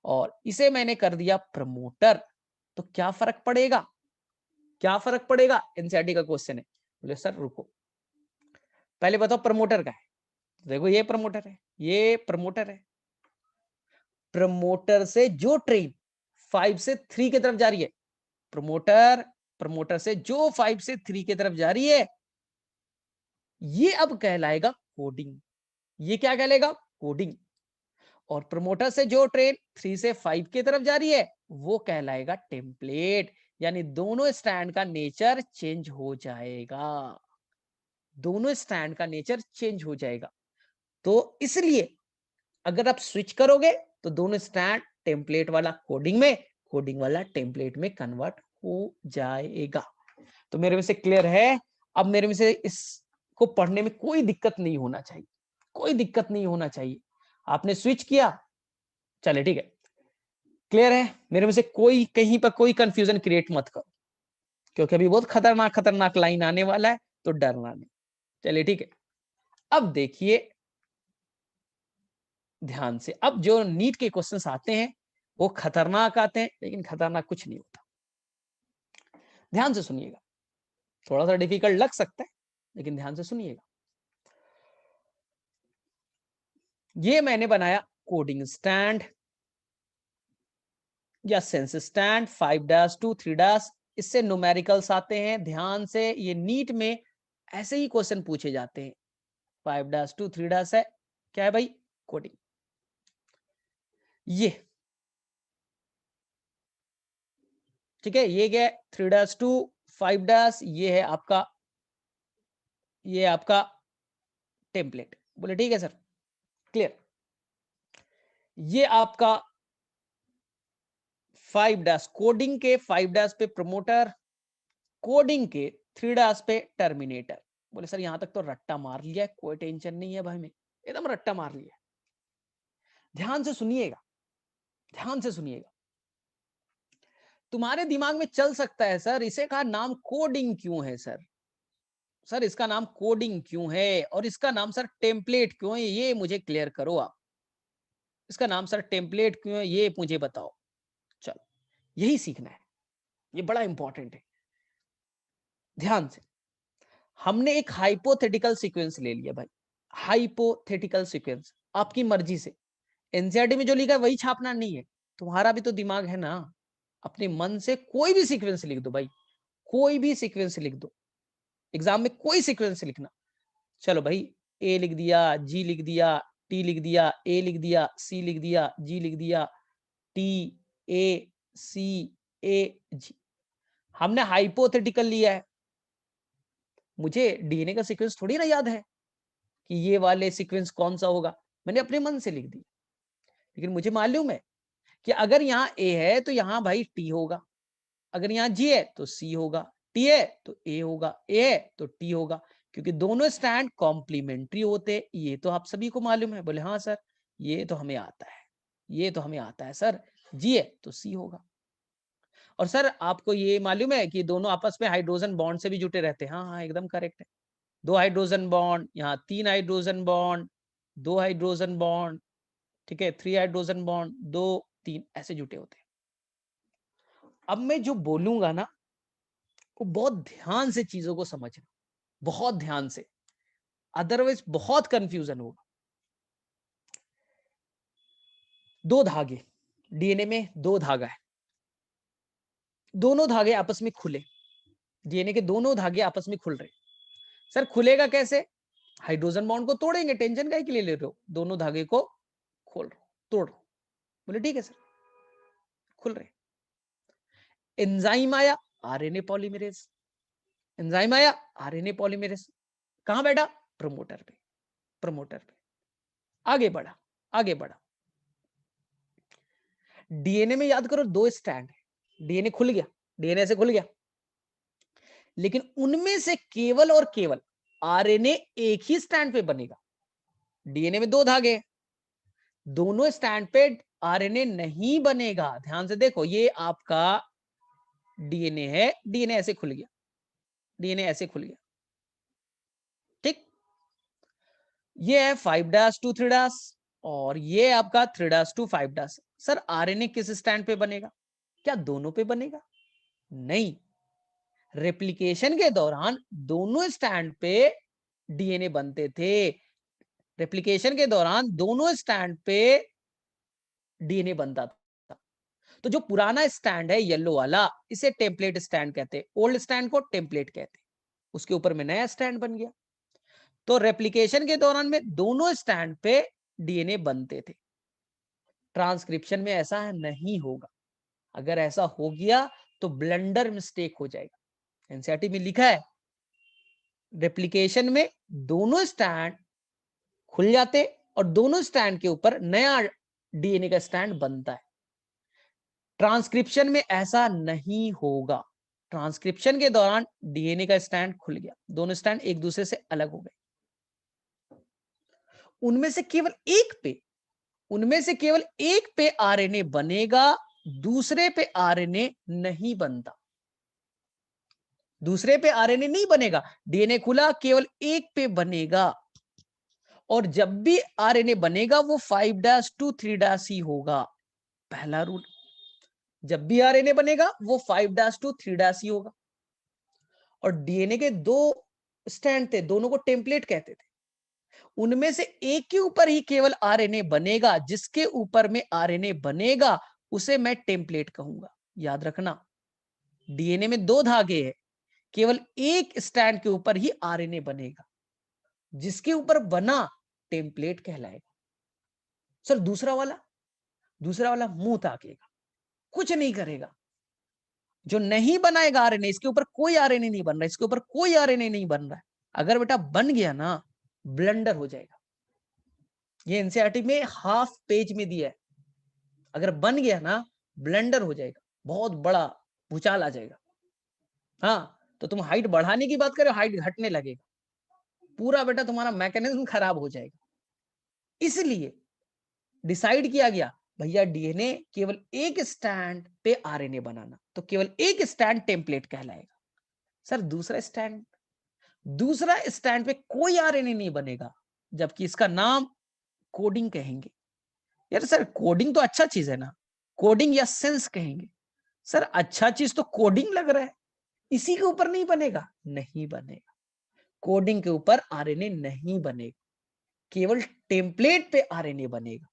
और इसे मैंने कर दिया प्रमोटर, तो क्या फर्क पड़ेगा? क्या फर्क पड़ेगा? एनसीईआरटी का क्वेश्चन है। बोले सर रुको, पहले बताओ प्रमोटर का है, देखो ये प्रमोटर है, ये प्रमोटर है, प्रमोटर से जो ट्रेन 5 से 3 की तरफ जा रही है, प्रमोटर, प्रमोटर से जो 5 से 3 की तरफ जा रही है, ये अब कहलाएगा कोडिंग, ये क्या कहलाएगा? कोडिंग। और प्रमोटर से जो ट्रेन 3 से 5 की तरफ जा रही है वो कहलाएगा टेम्पलेट, यानी दोनों स्टैंड का नेचर चेंज हो जाएगा, दोनों स्टैंड का नेचर चेंज हो जाएगा। तो इसलिए अगर आप स्विच करोगे तो दोनों स्टैंड टेम्पलेट वाला कोडिंग में, कोडिंग वाला टेम्पलेट में कन्वर्ट हो जाएगा। तो मेरे में से क्लियर है? अब मेरे में से इसको पढ़ने में कोई दिक्कत नहीं होना चाहिए, कोई दिक्कत नहीं होना चाहिए। आपने स्विच किया, चले ठीक है, क्लियर है? मेरे में से कोई कहीं पर कोई कंफ्यूजन क्रिएट मत करो, क्योंकि अभी बहुत खतरनाक खतरनाक लाइन आने वाला है, तो डरना नहीं। चलिए ठीक है, अब देखिए ध्यान से, अब जो नीट के क्वेश्चंस आते हैं वो खतरनाक आते हैं, लेकिन खतरनाक कुछ नहीं होता। ध्यान से सुनिएगा, थोड़ा सा डिफिकल्ट लग सकता है लेकिन ध्यान से सुनिएगा। ये मैंने बनाया कोडिंग स्टैंड या सेंस स्टैंड 5' to 3', इससे न्यूमेरिकल्स आते हैं। ध्यान से, ये नीट में ऐसे ही क्वेश्चन पूछे जाते हैं। 5' to 3' है, क्या है भाई? कोडिंग। ये ठीक है, ये क्या है? 3' to 5', ये है आपका, ये आपका टेम्पलेट। बोले ठीक है सर, क्लियर। ये आपका 5' कोडिंग के 5' पे प्रमोटर, कोडिंग के 3' पे टर्मिनेटर। बोले सर यहां तक तो रट्टा मार लिया है, कोई टेंशन नहीं है भाई, में एकदम रट्टा मार लिया। ध्यान से सुनिएगा, ध्यान से सुनिएगा, तुम्हारे दिमाग में चल सकता है सर इसे का नाम कोडिंग क्यों है सर, सर इसका नाम कोडिंग क्यों है और इसका नाम सर टेम्पलेट क्यों है, ये मुझे क्लियर करो आप। इसका नाम सर टेम्पलेट क्यों है ये मुझे बताओ। चलो, यही सीखना है, ये बड़ा इंपॉर्टेंट है। ध्यान से, हमने एक हाइपोथेटिकल सीक्वेंस ले लिया भाई, हाइपोथेटिकल सीक्वेंस, आपकी मर्जी से, एनसीईआरटी में जो लिखा है वही छापना नहीं है, तुम्हारा भी तो दिमाग है ना, अपने मन से कोई भी सीक्वेंस लिख दो भाई, कोई भी सीक्वेंस लिख दो, एग्जाम में कोई सीक्वेंस लिखना। चलो भाई, ए लिख दिया, जी लिख दिया, टी लिख दिया, ए लिख दिया, सी लिख दिया, जी लिख दिया, टी ए सी ए जी, हमने हाइपोथेटिकल लिया है, मुझे डीएनए का सीक्वेंस थोड़ी ना याद है कि ये वाले सीक्वेंस कौन सा होगा, मैंने अपने मन से लिख दिया, लेकिन मुझे मालूम है कि अगर यहाँ ए है तो यहाँ भाई टी होगा, अगर यहाँ जी है तो सी होगा, टी है तो ए होगा, ए है तो टी होगा, क्योंकि दोनों स्टैंड कॉम्प्लीमेंट्री होते हैं, ये तो आप सभी को मालूम है। बोले हाँ सर, ये तो हमें आता है, ये तो हमें आता है सर, जी है तो सी होगा। और सर आपको ये मालूम है कि दोनों आपस में हाइड्रोजन बॉन्ड से भी जुटे रहते हैं, हाँ हाँ एकदम करेक्ट है, 2 हाइड्रोजन बॉन्ड, यहाँ 3 हाइड्रोजन बॉन्ड, 2 हाइड्रोजन बॉन्ड, ठीक है, 3 हाइड्रोजन बॉन्ड, 2 3 ऐसे जुटे होते हैं। अब मैं जो बोलूंगा ना वो बहुत ध्यान से चीजों को समझना, बहुत ध्यान से, अदरवाइज बहुत कंफ्यूजन होगा। 2 धागे, डीएनए में 2 धागा है, दोनों धागे आपस में खुले, डीएनए के दोनों धागे आपस में खुल रहे, सर खुलेगा कैसे? हाइड्रोजन बॉन्ड को तोड़ेंगे, टेंशन काहे के लिए ले रहे हो, दोनों धागे को खोल रहे हो, तोड़ रहे हो। बोले ठीक है सर, खुल रहे। एंजाइम आया, आरएनए पॉलीमरेज, एंजाइम आया, आरएनए पॉलीमरेज, कहां बैठा? प्रमोटर पे, प्रमोटर पे, आगे बढ़ा, आगे बढ़ा। डीएनए में याद करो 2 स्टैंड है, डीएनए खुल गया, डीएनए से खुल गया, लेकिन उनमें से केवल और केवल आरएनए एक ही स्टैंड पे बनेगा। डीएनए में 2 धागे हैं, दोनों स्टैंड पे आरएनए नहीं बनेगा। ध्यान से देखो, ये आपका डीएनए है, डीएनए ऐसे खुल गया, डीएनए ऐसे खुल गया, ठीक, ये है 5' to 3' और ये आपका 3' to 5'। सर आरएनए किस स्टैंड पे बनेगा? क्या दोनों पे बनेगा? नहीं, रेप्लिकेशन के दौरान दोनों स्टैंड पे डीएनए बनते थे, रेप्लिकेशन के दौरान दोनों स्टैंड पे डीएनए बनता था। तो जो पुराना स्टैंड है येलो वाला, इसे टेम्पलेट स्टैंड कहते हैं, ओल्ड स्टैंड को टेम्पलेट कहते हैं, उसके ऊपर में नया स्टैंड बन गया। तो रेप्लिकेशन के दौरान में दोनों स्टैंड पे डीएनए बनते थे। ट्रांसक्रिप्शन में ऐसा नहीं होगा, अगर ऐसा हो गया तो ब्लंडर मिस्टेक हो जाएगा। एनसीईआरटी में लिखा है रेप्लिकेशन में दोनों स्टैंड खुल जाते और दोनों स्टैंड के ऊपर नया डीएनए का स्टैंड बनता है। ट्रांसक्रिप्शन में ऐसा नहीं होगा, ट्रांसक्रिप्शन के दौरान डीएनए का स्टैंड खुल गया, दोनों स्टैंड एक दूसरे से अलग हो गए, उनमें से केवल एक पे, उनमें से केवल एक पे आरएनए बनेगा, दूसरे पे आरएनए नहीं बनता, दूसरे पे आरएनए नहीं बनेगा। डीएनए खुला, केवल एक पे बनेगा, और जब भी आरएनए बनेगा वो 5' to 3' ही होगा। पहला रूल, जब भी आरएनए बनेगा वो 5' to 3' ही होगा। और डीएनए के 2 स्टैंड थे, दोनों को टेम्पलेट कहते थे, उनमें से एक के ऊपर ही केवल आरएनए बनेगा, जिसके ऊपर में आरएनए बनेगा उसे मैं टेम्पलेट कहूंगा। याद रखना, डीएनए में 2 धागे हैं, केवल एक स्टैंड के ऊपर ही आरएनए बनेगा, जिसके ऊपर बना टेम्पलेट कहलाएगा। सर दूसरा वाला, दूसरा वाला मुंह ताकेगा, कुछ नहीं करेगा, जो नहीं बनाएगा आरएनए, इसके ऊपर कोई आरएनए नहीं बन रहा है, इसके ऊपर कोई आरएनए नहीं बन रहा है, अगर बेटा बन गया ना ब्लंडर हो जाएगा। ये एनसीईआरटी में हाफ पेज में दिया है, अगर बन गया ना ब्लंडर हो जाएगा, बहुत बड़ा भूचाल आ जाएगा। हाँ, तो तुम हाइट बढ़ाने की बात करो, हाइट घटने लगेगा, पूरा बेटा तुम्हारा मैकेनिज्म खराब हो जाएगा। इसलिए डिसाइड किया गया भैया डीएनए केवल एक स्टैंड पे आरएनए बनाना, तो केवल एक स्टैंड टेम्पलेट कहलाएगा। सर दूसरा स्टैंड, दूसरा स्टैंड पे कोई आरएनए नहीं बनेगा, जबकि इसका नाम कोडिंग कहेंगे। यार सर कोडिंग तो अच्छा चीज है ना, कोडिंग या सेंस कहेंगे। सर अच्छा चीज तो कोडिंग लग रहा है, इसी के ऊपर नहीं बनेगा, नहीं बनेगा। कोडिंग के ऊपर आरएनए नहीं बनेगा, केवल टेम्पलेट पे आरएनए बनेगा।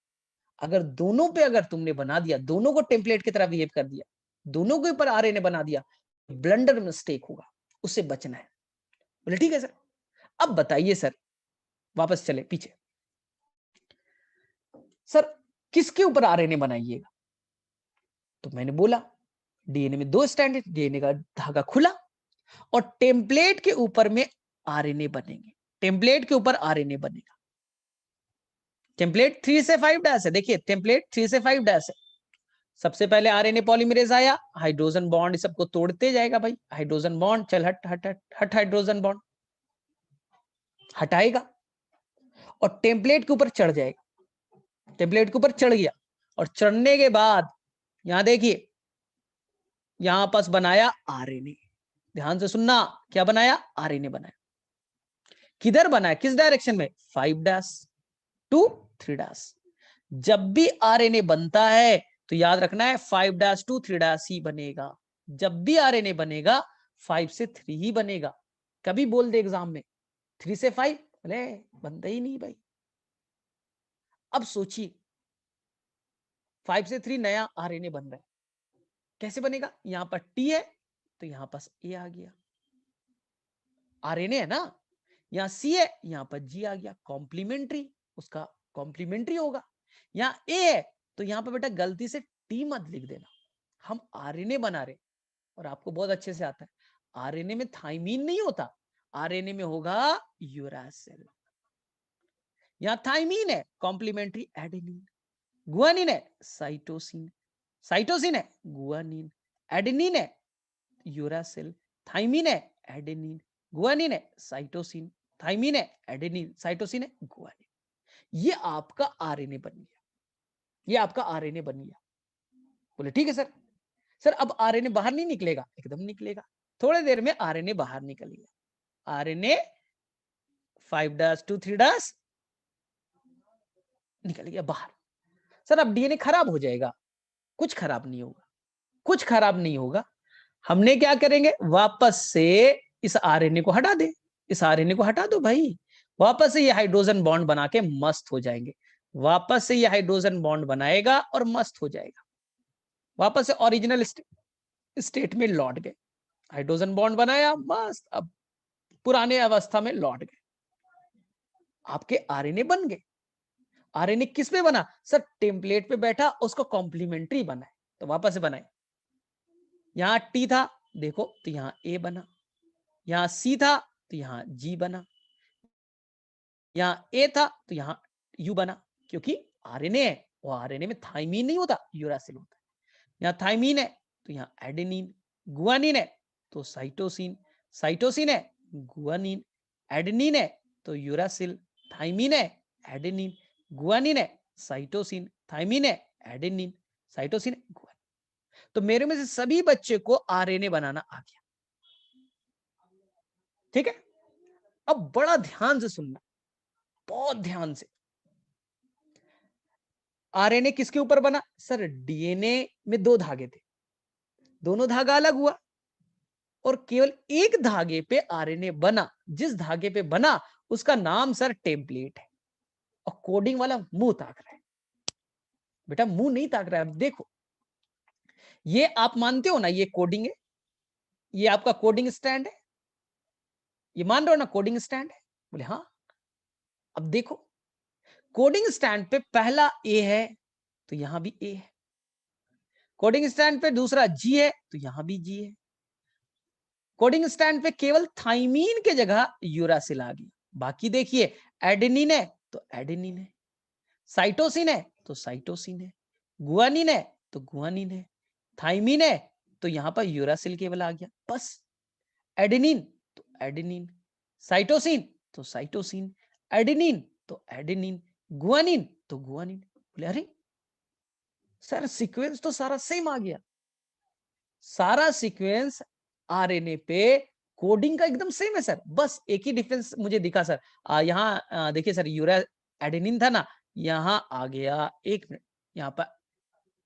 अगर दोनों पे अगर तुमने बना दिया, दोनों को टेम्पलेट की तरह बिहेव कर दिया, दोनों के ऊपर आरएनए बना दिया, ब्लंडर मिस्टेक होगा, उससे बचना है। बोले ठीक है सर। अब बताइए सर, वापस चले पीछे, सर किसके ऊपर आरएनए बनाइएगा? तो मैंने बोला डीएनए में 2 स्ट्रैंड है, डीएनए का धागा खुला और टेम्पलेट के ऊपर में आरएनए बनेंगे, टेम्पलेट के ऊपर आरएनए बनेगा। टेम्पलेट 3 से 5 डैश है, देखिए टेम्पलेट 3 से 5 डैश है। सबसे पहले आरएनए पॉलीमरेज आया, हाइड्रोजन बॉन्ड सबको तोड़ते जाएगा भाई, हाइड्रोजन बॉन्ड चल हट हट हट हट, हाइड्रोजन बॉन्ड हटाएगा और टेम्पलेट के ऊपर चढ़ जाएगा। टेम्पलेट के ऊपर चढ़ गया और चढ़ने के बाद यहां देखिए, यहां पास बनाया आरएनए। ध्यान से सुनना, क्या बनाया? आरएनए बनाया। किधर बनाया, किस डायरेक्शन में? 5 डैश टू 3 डैश। जब भी आरएनए बनता है तो याद रखना है 5 डैश टू 3 डैश ही बनेगा। जब भी आरएनए बनेगा 5 से 3 ही बनेगा। कभी बोल दे एग्जाम में 3 से 5, अरे बनता ही नहीं भाई। अब सोचिए 5 से 3 नया आरएनए बन रहा है, कैसे बनेगा? यहां पर टी है तो यहां पास ए आ गया, आरएनए है ना, यहां सी है, यहां पर जी आ गया, कॉम्प्लीमेंट्री, उसका कॉम्प्लीमेंट्री होगा। यहां ए है तो यहां पर बेटा गलती से टी मत लिख देना, हम आरएनए बना रहे और आपको बहुत अच्छे से आता है, आरएनए में थाइमीन नहीं होता, आरएनए में होगा यूरासिल। यहां थाइमीन है, कॉम्प्लीमेंट्री एडेनिन, गुआनिन है साइटोसिन, साइटोसिन है गुआनिन, एडेनिन है यूरासिल, थाइमीन है एडेनिन, गुआनिन है साइटोसिन, थाइमीन है एडेनिन, साइटोसिन है गुआनिन। ये आपका आरएनए बन गया, ये आपका आरएनए बन गया। बोले ठीक है सर। सर अब आरएनए बाहर नहीं निकलेगा? एकदम निकलेगा, थोड़ी देर में आरएनए बाहर निकल गया, आरएनए 5 डैश टू 3 डैश निकल गया बाहर। सर अब डीएनए खराब हो जाएगा? कुछ खराब नहीं होगा, कुछ खराब नहीं होगा। हमने क्या करेंगे, वापस से इस आरएनए को हटा दे, इस आरएनए को हटा दो भाई, वापस से ये हाइड्रोजन बॉन्ड बना के मस्त हो जाएंगे, वापस से ये हाइड्रोजन बॉन्ड बनाएगा और मस्त हो जाएगा, वापस से ओरिजिनल स्टेट में लौट गए, हाइड्रोजन बॉन्ड बनाया मस्त, अब पुराने अवस्था में लौट गए, आपके आरएनए बन गए। आरएनए किस पे बना? सर टेम्पलेट पे बैठा, उसको कॉम्प्लीमेंट्री बनाए, तो वापस से बनाए। यहां टी था देखो तो यहां ए बना, यहां सी था तो यहां जी बना, यहां ए था तो यहां यू बना, क्योंकि आरएनए है, वो आरएनए में थाइमीन नहीं होता, यूरासिल होता है। यहां थाइमीन है तो यहां एडेनिन, गुआनिन है तो साइटोसिन, साइटोसिन है गुआनिन, एडेनिन है तो यूरासिल, थाइमीन है एडेनिन, गुआनिन है साइटोसिन, थाइमीन है एडेनिन, साइटोसिन है गुआनिन। तो मेरे में से सभी बच्चे को आरएनए बनाना आ गया, ठीक है। अब बड़ा ध्यान से सुनना, बहुत ध्यान से। आरएनए किसके ऊपर बना? सर डीएनए में 2 धागे थे, दोनों धागा अलग हुआ और केवल एक धागे पे आरएनए बना, जिस धागे पे बना उसका नाम सर टेम्पलेट है। और कोडिंग वाला मुंह ताक रहा है, बेटा मुंह नहीं ताक रहा है। अब देखो, ये आप मानते हो ना ये कोडिंग है, ये आपका कोडिंग स्टैंड है, ये मान रहे हो ना कोडिंग स्टैंड है? बोले हाँ। अब देखो कोडिंग स्टैंड पे पहला ए है तो यहां भी ए है, कोडिंग स्टैंड पे दूसरा जी है तो यहां भी जी है, कोडिंग स्टैंड पे केवल थाइमीन के जगह यूरासिल आ गई। बाकी देखिए एडेनिन है तो एडेनिन है, साइटोसिन है तो साइटोसिन है, गुआनिन है तो गुआनिन है, थाइमीन है तो यहां पर यूरासिल केवल आ गया, बस। एडेनिन तो एडेनिन, साइटोसिन तो साइटोसिन, एडेनिन तो एडेनिन, गुआनिन तो गुआनिन। बोले अरे सर सीक्वेंस तो सारा सेम आ गया, सारा सीक्वेंस आरएनए पे कोडिंग का एकदम सेम है सर, बस एक ही डिफरेंस मुझे दिखा सर। यहाँ देखिए सर यूरा एडेनिन था ना, यहाँ आ गया, एक मिनट यहाँ पर,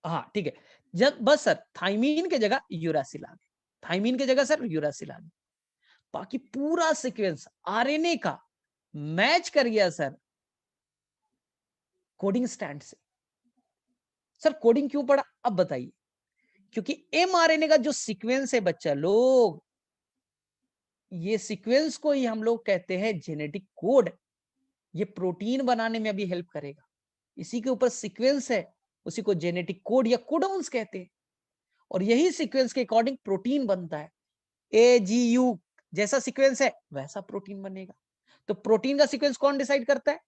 हाँ ठीक है, जब बस सर थाइमीन के जगह यूरासिल आ गया, थाइमीन की जगह सर यूरासिल आ गया। बाकी पूरा सीक्वेंस आरएनए का मैच कर गया सर कोडिंग स्टैंड से। सर कोडिंग क्यों पड़ा अब बताइए? क्योंकि एमआरएनए का जो सीक्वेंस है बच्चा लोग, ये सीक्वेंस को ही हम लोग कहते हैं जेनेटिक कोड। ये प्रोटीन बनाने में भी हेल्प करेगा। इसी के ऊपर सीक्वेंस है, उसी को जेनेटिक कोड या कोडोन्स कहते हैं। और यही सीक्वेंस के अकॉर्डिंग प्रोटीन बनता है। AGU जैसा सीक्वेंस है वैसा प्रोटीन बनेगा। तो प्रोटीन का सीक्वेंस कौन डिसाइड करता है?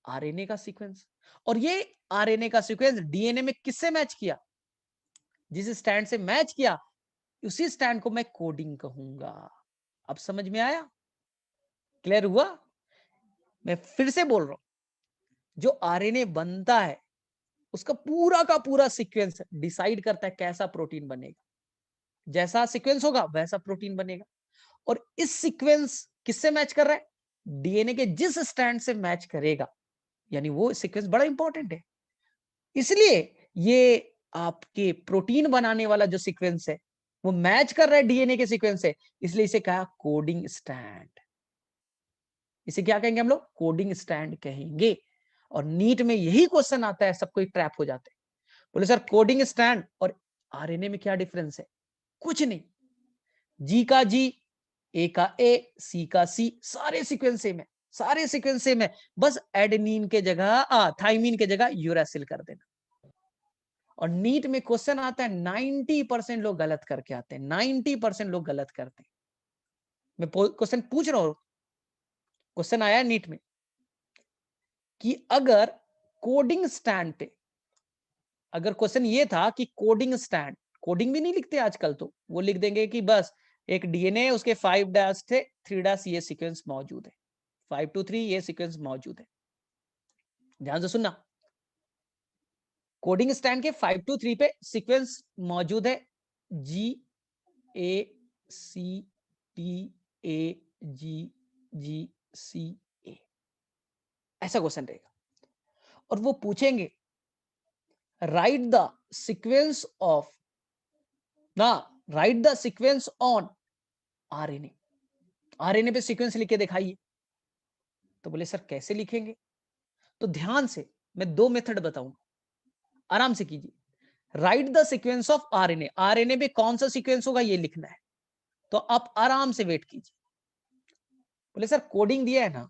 आरएनए का सीक्वेंस। और ये आरएनए का सीक्वेंस डीएनए में किससे मैच किया? जिस स्टैंड से मैच किया उसी स्टैंड को मैं कोडिंग कहूंगा। अब समझ में आया? क्लियर हुआ? मैं फिर से बोल रहा हूं, जो आरएनए बनता है उसका पूरा का पूरा सीक्वेंस डिसाइड करता है कैसा प्रोटीन बनेगा। जैसा सीक्वेंस होगा वैसा प्रोटीन बनेगा। और इस सीक्वेंस किससे मैच कर रहा है? डीएनए के जिस स्टैंड से मैच करेगा, यानी वो सीक्वेंस बड़ा इंपॉर्टेंट है। इसलिए ये आपके प्रोटीन बनाने वाला जो सीक्वेंस है वो मैच कर रहा है डीएनए के सीक्वेंस से, इसलिए इसे कहा कोडिंग स्टैंड। इसे क्या कहेंगे हम लोग? कोडिंग स्टैंड कहेंगे। और नीट में यही क्वेश्चन आता है, सब कोई ट्रैप हो जाते हैं। बोले सर कोडिंग स्टैंड और आरएनए में क्या डिफरेंस है? कुछ नहीं। जी का जी, ए का ए, सी का सी, सारे सीक्वेंस सेम है, सारे सीक्वेंस सेम है। बस एडेनिन के जगह थाइमीन के जगह यूरासिल कर देना। और नीट में क्वेश्चन आता है 90% लोग गलत करके आते हैं, 90% लोग गलत करते हैं। मैं क्वेश्चन पूछ रहा हूं, क्वेश्चन आया नीट में कि अगर कोडिंग स्टैंड पे, अगर क्वेश्चन ये था कि कोडिंग स्टैंड, कोडिंग भी नहीं लिखते आजकल, तो वो लिख देंगे कि बस एक डीएनए उसके 5' थे 3' ये सीक्वेंस मौजूद है, 5 to 3 ये सीक्वेंस मौजूद है। ध्यान से सुनना, कोडिंग स्टैंड के 5 to 3 पे सीक्वेंस मौजूद है GACTAGGCA, ऐसा क्वेश्चन रहेगा। और वो पूछेंगे राइट द सीक्वेंस ऑफ ना, right the sequence on RNA, RNA पे सीक्वेंस लिख के दिखाइए। तो बोले सर कैसे लिखेंगे? तो ध्यान से मैं 2 मेथड बताऊंगा, आराम से कीजिए। Right the sequence of RNA, RNA पे कौन सा सीक्वेंस होगा ये लिखना है। तो आप आराम से वेट कीजिए। बोले सर कोडिंग दिया है ना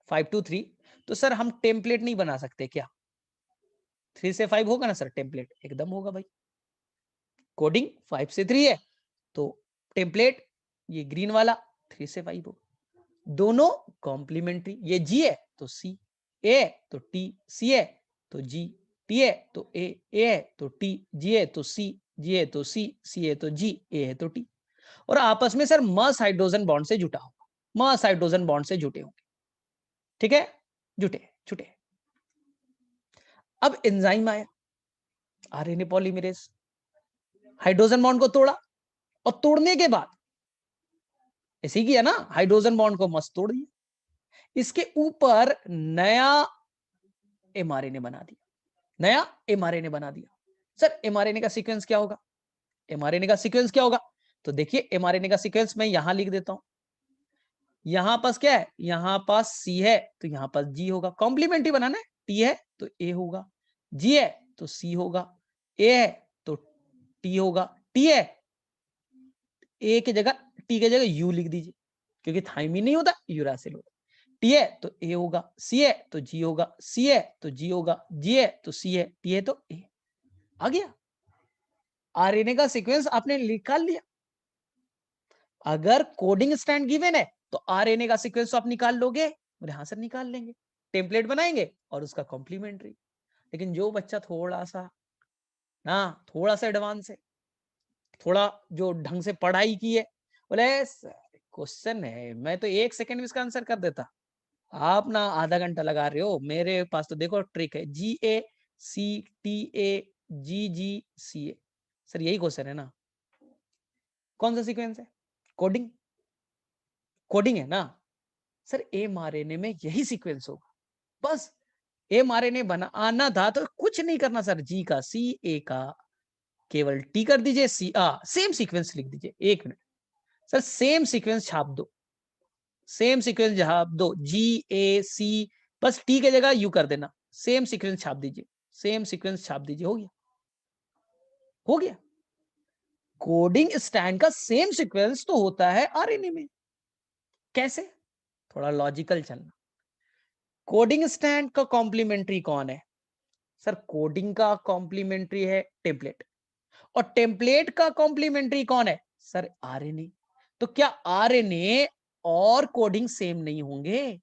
5 to 3, तो सर हम टेम्पलेट नहीं बना सकते क्या? 3 से 5 होगा ना सर टेम्पलेट? एकदम होगा भाई। कोडिंग 5 से 3 है तो टेम्पलेट ये ग्रीन वाला 3 से 5 होगा। दोनों कॉम्प्लीमेंट्री, ये जी है तो सी, ए है तो टी, सी है तो जी, टी है तो ए है तो टी, जी है तो सी, जी है तो सी, सी है तो जी, ए है तो टी। और आपस में सर मस हाइड्रोजन बॉन्ड से जुटा होगा, मस हाइड्रोजन बॉन्ड से जुटे होंगे। ठीक है, जुटे जुटे। अब एंजाइम आया आरएनए पॉलीमरेज, हाइड्रोजन बॉन्ड को तोड़ा, और तोड़ने के बाद ऐसे किया ना, हाइड्रोजन बॉन्ड को मस्त तोड़ दिया, इसके ऊपर नया एमआरएनए बना दिया, नया एमआरएनए बना दिया। सर एमआरएनए का सीक्वेंस क्या होगा? एमआरएनए का सीक्वेंस क्या होगा? तो देखिए एमआरएनए का सीक्वेंस मैं यहां लिख देता हूं। यहां पास क्या है? यहां पास सी है तो यहां पास जी होगा, कॉम्प्लीमेंट्री बनाना है। टी है तो ए होगा, जी है तो सी होगा, ए है तो टी होगा, टी है ए की जगह, टी की जगह यू लिख दीजिए, क्योंकि थाइमीन नहीं होता यूरासिल होता। टी है तो ए होगा, सी है तो जी होगा, सी है तो जी होगा, जी है तो सी है, टी है तो ए। आ गया आरएनए का सीक्वेंस, आपने निकाल लिया। अगर कोडिंग स्टैंड गिवन है तो आरएनए का सीक्वेंस तो आप निकाल लोगे? बोले हाँ सर निकाल लेंगे, टेम्पलेट बनाएंगे और उसका कॉम्प्लीमेंट्री। लेकिन जो बच्चा थोड़ा सा ना, थोड़ा सा एडवांस है, थोड़ा जो ढंग से पढ़ाई की है, बोले क्वेश्चन है मैं तो 1 सेकंड में इसका आंसर कर देता, आप ना आधा घंटा लगा रहे हो। मेरे पास तो देखो ट्रिक है, GACTAGGCA। सर यही क्वेश्चन है ना? कौन सा सीक्वेंस है? कोडिंग, कोडिंग है ना सर? एमआरएनए में यही सीक्वेंस होगा। बस एमआरएनए बना आना था तो कुछ नहीं करना सर, जी का सी, ए का केवल टी कर दीजिए, सेम सीक्वेंस लिख दीजिए। एक मिनट सर, सेम सीक्वेंस छाप दो, सेम सीक्वेंस छाप दो, GAC, बस टी के जगह यू कर देना, सेम सीक्वेंस छाप दीजिए, सेम सीक्वेंस छाप दीजिए, हो गया, हो गया। कोडिंग स्टैंड का सेम सीक्वेंस तो होता है आरएनए में। कैसे? थोड़ा लॉजिकल चलना। कोडिंग स्टैंड का कॉम्प्लीमेंट्री कौन है? सर कोडिंग का कॉम्प्लीमेंट्री है टेम्पलेट, और टेम्पलेट का कॉम्प्लीमेंट्री कौन है? Sir RNA. तो क्या आरएनए और कोडिंग सेम नहीं होंगे?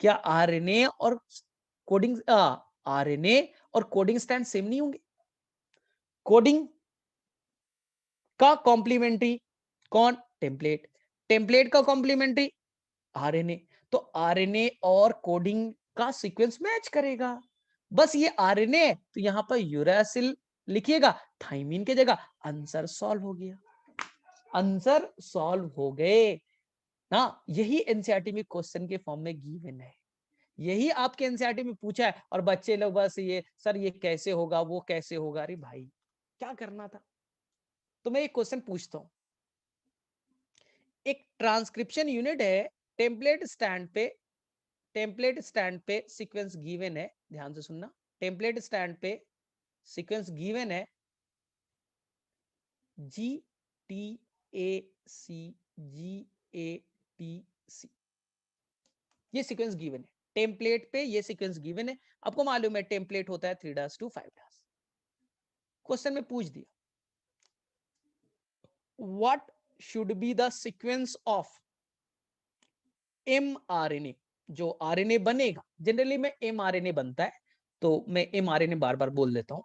क्या आरएनए और कोडिंग आरएनए और कोडिंग स्टैंड सेम नहीं होंगे? कोडिंग का कॉम्प्लीमेंट्री कौन? टेम्पलेट। टेम्पलेट का कॉम्प्लीमेंट्री आरएनए। तो आरएनए और कोडिंग का सीक्वेंस मैच करेगा। बस ये आरएनए, तो यहां पर यूरासिल लिखिएगा थाइमिन की जगह। आंसर सॉल्व हो गया, आंसर सॉल्व हो गए ना। यही एनसीईआरटी में क्वेश्चन के फॉर्म में गिवन है, यही आपके एनसीईआरटी में पूछा है। और बच्चे लोग बस ये सर ये कैसे होगा, वो कैसे होगा। अरे भाई क्या करना था? तो मैं एक क्वेश्चन पूछता हूं। एक ट्रांसक्रिप्शन यूनिट है, टेम्पलेट स्टैंड पे, टेम्पलेट स्टैंड पे सीक्वेंस गिवन है, ध्यान से सुनना। टेम्पलेट स्टैंड पे सीक्वेंस गिवन है GTAC, GATC, ये सीक्वेंस गिवन है टेम्पलेट पे, ये सीक्वेंस गिवन है। आपको मालूम है टेम्पलेट होता है 3' to 5'। क्वेश्चन में पूछ दिया what should be the sequence of mRNA, जो आरएनए बनेगा। जनरली में mRNA बनता है, तो मैं mRNA बार बार बोल देता हूं,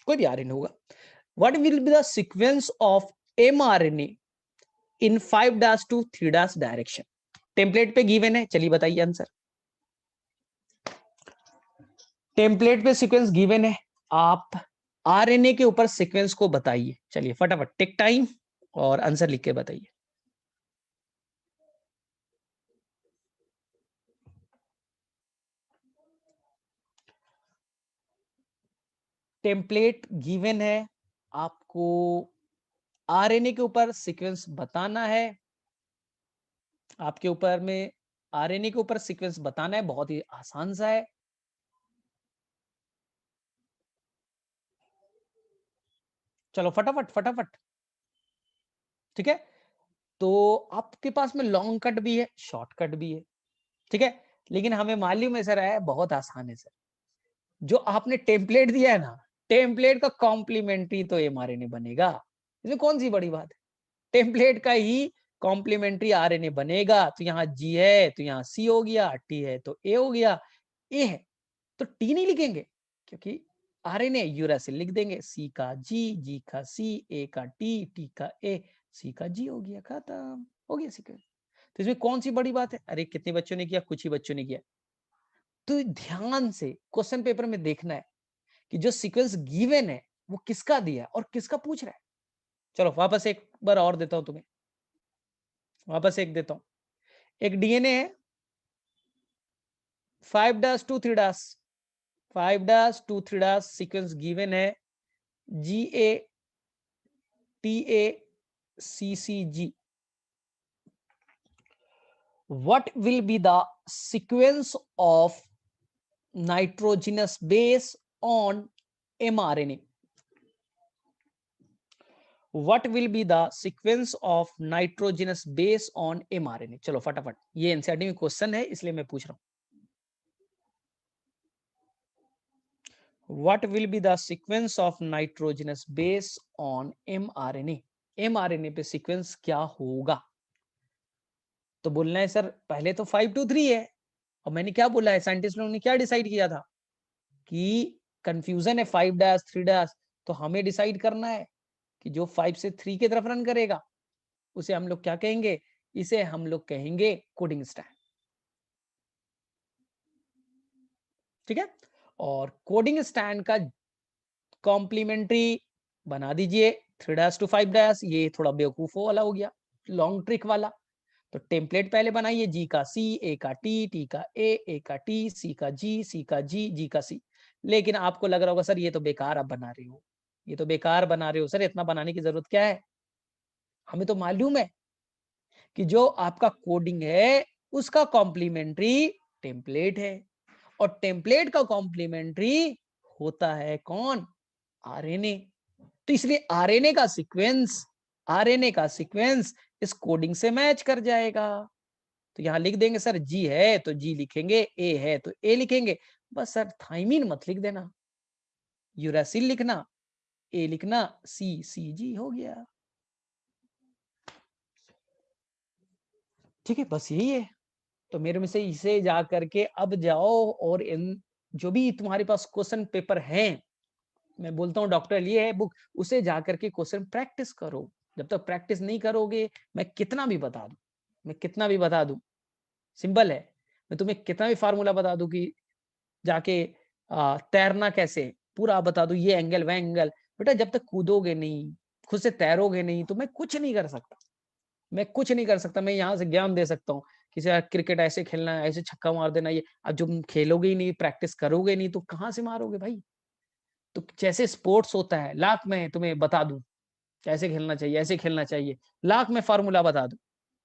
कोई भी आरएनए होगा। What will be the sequence of mRNA in 5' to 3' direction? Template पे गिवन है, चलिए बताइए आंसर। टेम्पलेट पे सीक्वेंस गिवन है, आप आरएनए के ऊपर सीक्वेंस को बताइए। चलिए फटाफट टेक टाइम और आंसर लिख के बताइए। टेम्पलेट गिवन है, आपको आरएनए के ऊपर सीक्वेंस बताना है। आपके ऊपर में आरएनए के ऊपर सीक्वेंस बताना है, बहुत ही आसान सा है। चलो फटाफट फटाफट, ठीक है। तो आपके पास में लॉन्ग कट भी है, शॉर्ट कट भी है, ठीक है। लेकिन हमें मालूम है सर है बहुत आसान है सर। जो आपने टेम्पलेट दिया है ना, टेम्पलेट का कॉम्प्लीमेंट्री तो एमआरएनए बनेगा, इसमें कौन सी बड़ी बात है। टेम्पलेट का ही कॉम्प्लीमेंट्री आरएनए बनेगा। तो यहाँ जी है तो यहाँ सी हो गया, टी है तो ए हो गया। ए है तो टी नहीं लिखेंगे, क्योंकि आरएनए यूरासिल लिख देंगे। सी का जी, जी का सी, ए का टी, टी का ए, सी का जी, हो गया, खत्म, हो गया सीक्वेंस। तो इसमें कौन सी बड़ी बात है? अरे कितने बच्चों ने किया? कुछ ही बच्चों ने किया। तो ध्यान से क्वेश्चन पेपर में देखना है कि जो सीक्वेंस गिवन है वो किसका दिया है और किसका पूछ रहा है। चलो वापस एक बार और देता हूं तुम्हें, वापस एक देता हूं। एक डीएनए है 5' to 3', 5' to 3' सीक्वेंस गिवन है GATACCG। What will be the sequence of nitrogenous base on mRNA? What will be the sequence of nitrogenous base on mRNA? चलो फटाफट, ये एनसीईआरटी में क्वेश्चन है इसलिए मैं पूछ रहा हूं। What will be the sequence of nitrogenous base on mRNA? mRNA पे सीक्वेंस क्या होगा? तो बोलना है सर पहले तो 5 to 3 है, और मैंने क्या बोला है, साइंटिस्ट लोगों ने क्या डिसाइड किया था कि कंफ्यूजन है 5' 3'। तो हमें डिसाइड करना है कि जो 5 से 3 की तरफ रन करेगा उसे हम लोग क्या कहेंगे? इसे हम लोग कहेंगे कोडिंग स्टैंड, ठीक है। और कोडिंग स्टैंड का कॉम्प्लीमेंट्री बना दीजिए 3' to 5'। ये थोड़ा बेवकूफों वाला हो गया, लॉन्ग ट्रिक वाला। तो टेम्पलेट पहले बनाइए, जी का सी, ए का टी, टी का ए का टी, सी का जी, सी का जी, जी का सी। लेकिन आपको लग रहा होगा सर ये तो बेकार आप बना रहे हो, ये तो बेकार बना रहे हो सर, इतना बनाने की जरूरत क्या है? हमें तो मालूम है कि जो आपका कोडिंग है उसका कॉम्प्लीमेंट्री टेम्पलेट है, और टेम्पलेट का कॉम्प्लीमेंट्री होता है कौन? आरएनए। तो इसलिए आरएनए का सीक्वेंस इस कोडिंग से मैच कर जाएगा। तो यहां लिख देंगे सर जी है तो जी लिखेंगे, ए है तो ए लिखेंगे, बस सर थाइमिन मत लिख देना, यूरासिल लिखना, ए लिखना, सी सी जी हो गया। ठीक है, बस यही है। तो मेरे में से इसे जा करके अब जाओ और इन जो भी तुम्हारे पास क्वेश्चन पेपर हैं, मैं बोलता हूँ डॉक्टर लिए है बुक, उसे जा करके क्वेश्चन प्रैक्टिस करो। जब तक प्रैक्टिस नहीं करोगे, मैं कितना भी बता दूं, मैं कितना भी बता दूं, सिंपल है, मैं तुम्हें कितना भी फार्मूला बता दूं कि जाके तैरना कैसे पूरा बता दूं, ये एंगल वह एंगल, बेटा जब तक कूदोगे नहीं, खुद से तैरोगे नहीं, तो मैं कुछ नहीं कर सकता। मैं कुछ नहीं कर सकता, मैं यहाँ से ज्ञान दे सकता हूँ कि सर क्रिकेट ऐसे खेलना है, ऐसे छक्का मार देना, ये अब जो खेलोगे ही नहीं, प्रैक्टिस करोगे नहीं, तो कहाँ से मारोगे भाई? तो जैसे स्पोर्ट्स होता है, लाख में तुम्हें बता दूं कैसे खेलना चाहिए, ऐसे खेलना चाहिए, लाख में फार्मूला बता दूं,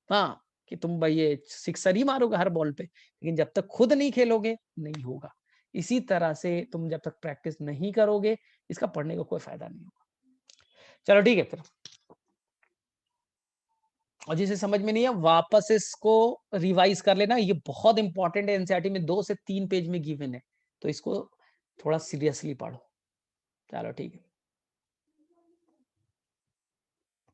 हाँ, कि तुम भाई ये सिक्सर ही मारोगे हर बॉल पे, लेकिन जब तक खुद नहीं खेलोगे नहीं होगा। इसी तरह से तुम जब तक प्रैक्टिस नहीं करोगे, इसका पढ़ने का कोई फायदा नहीं होगा। चलो ठीक है फिर, और जिसे समझ में नहीं है वापस इसको रिवाइज कर लेना, ये बहुत इंपॉर्टेंट है, एनसीईआरटी में 2 से 3 पेज में गिवन है, तो इसको थोड़ा सीरियसली पढ़ो। चलो ठीक है।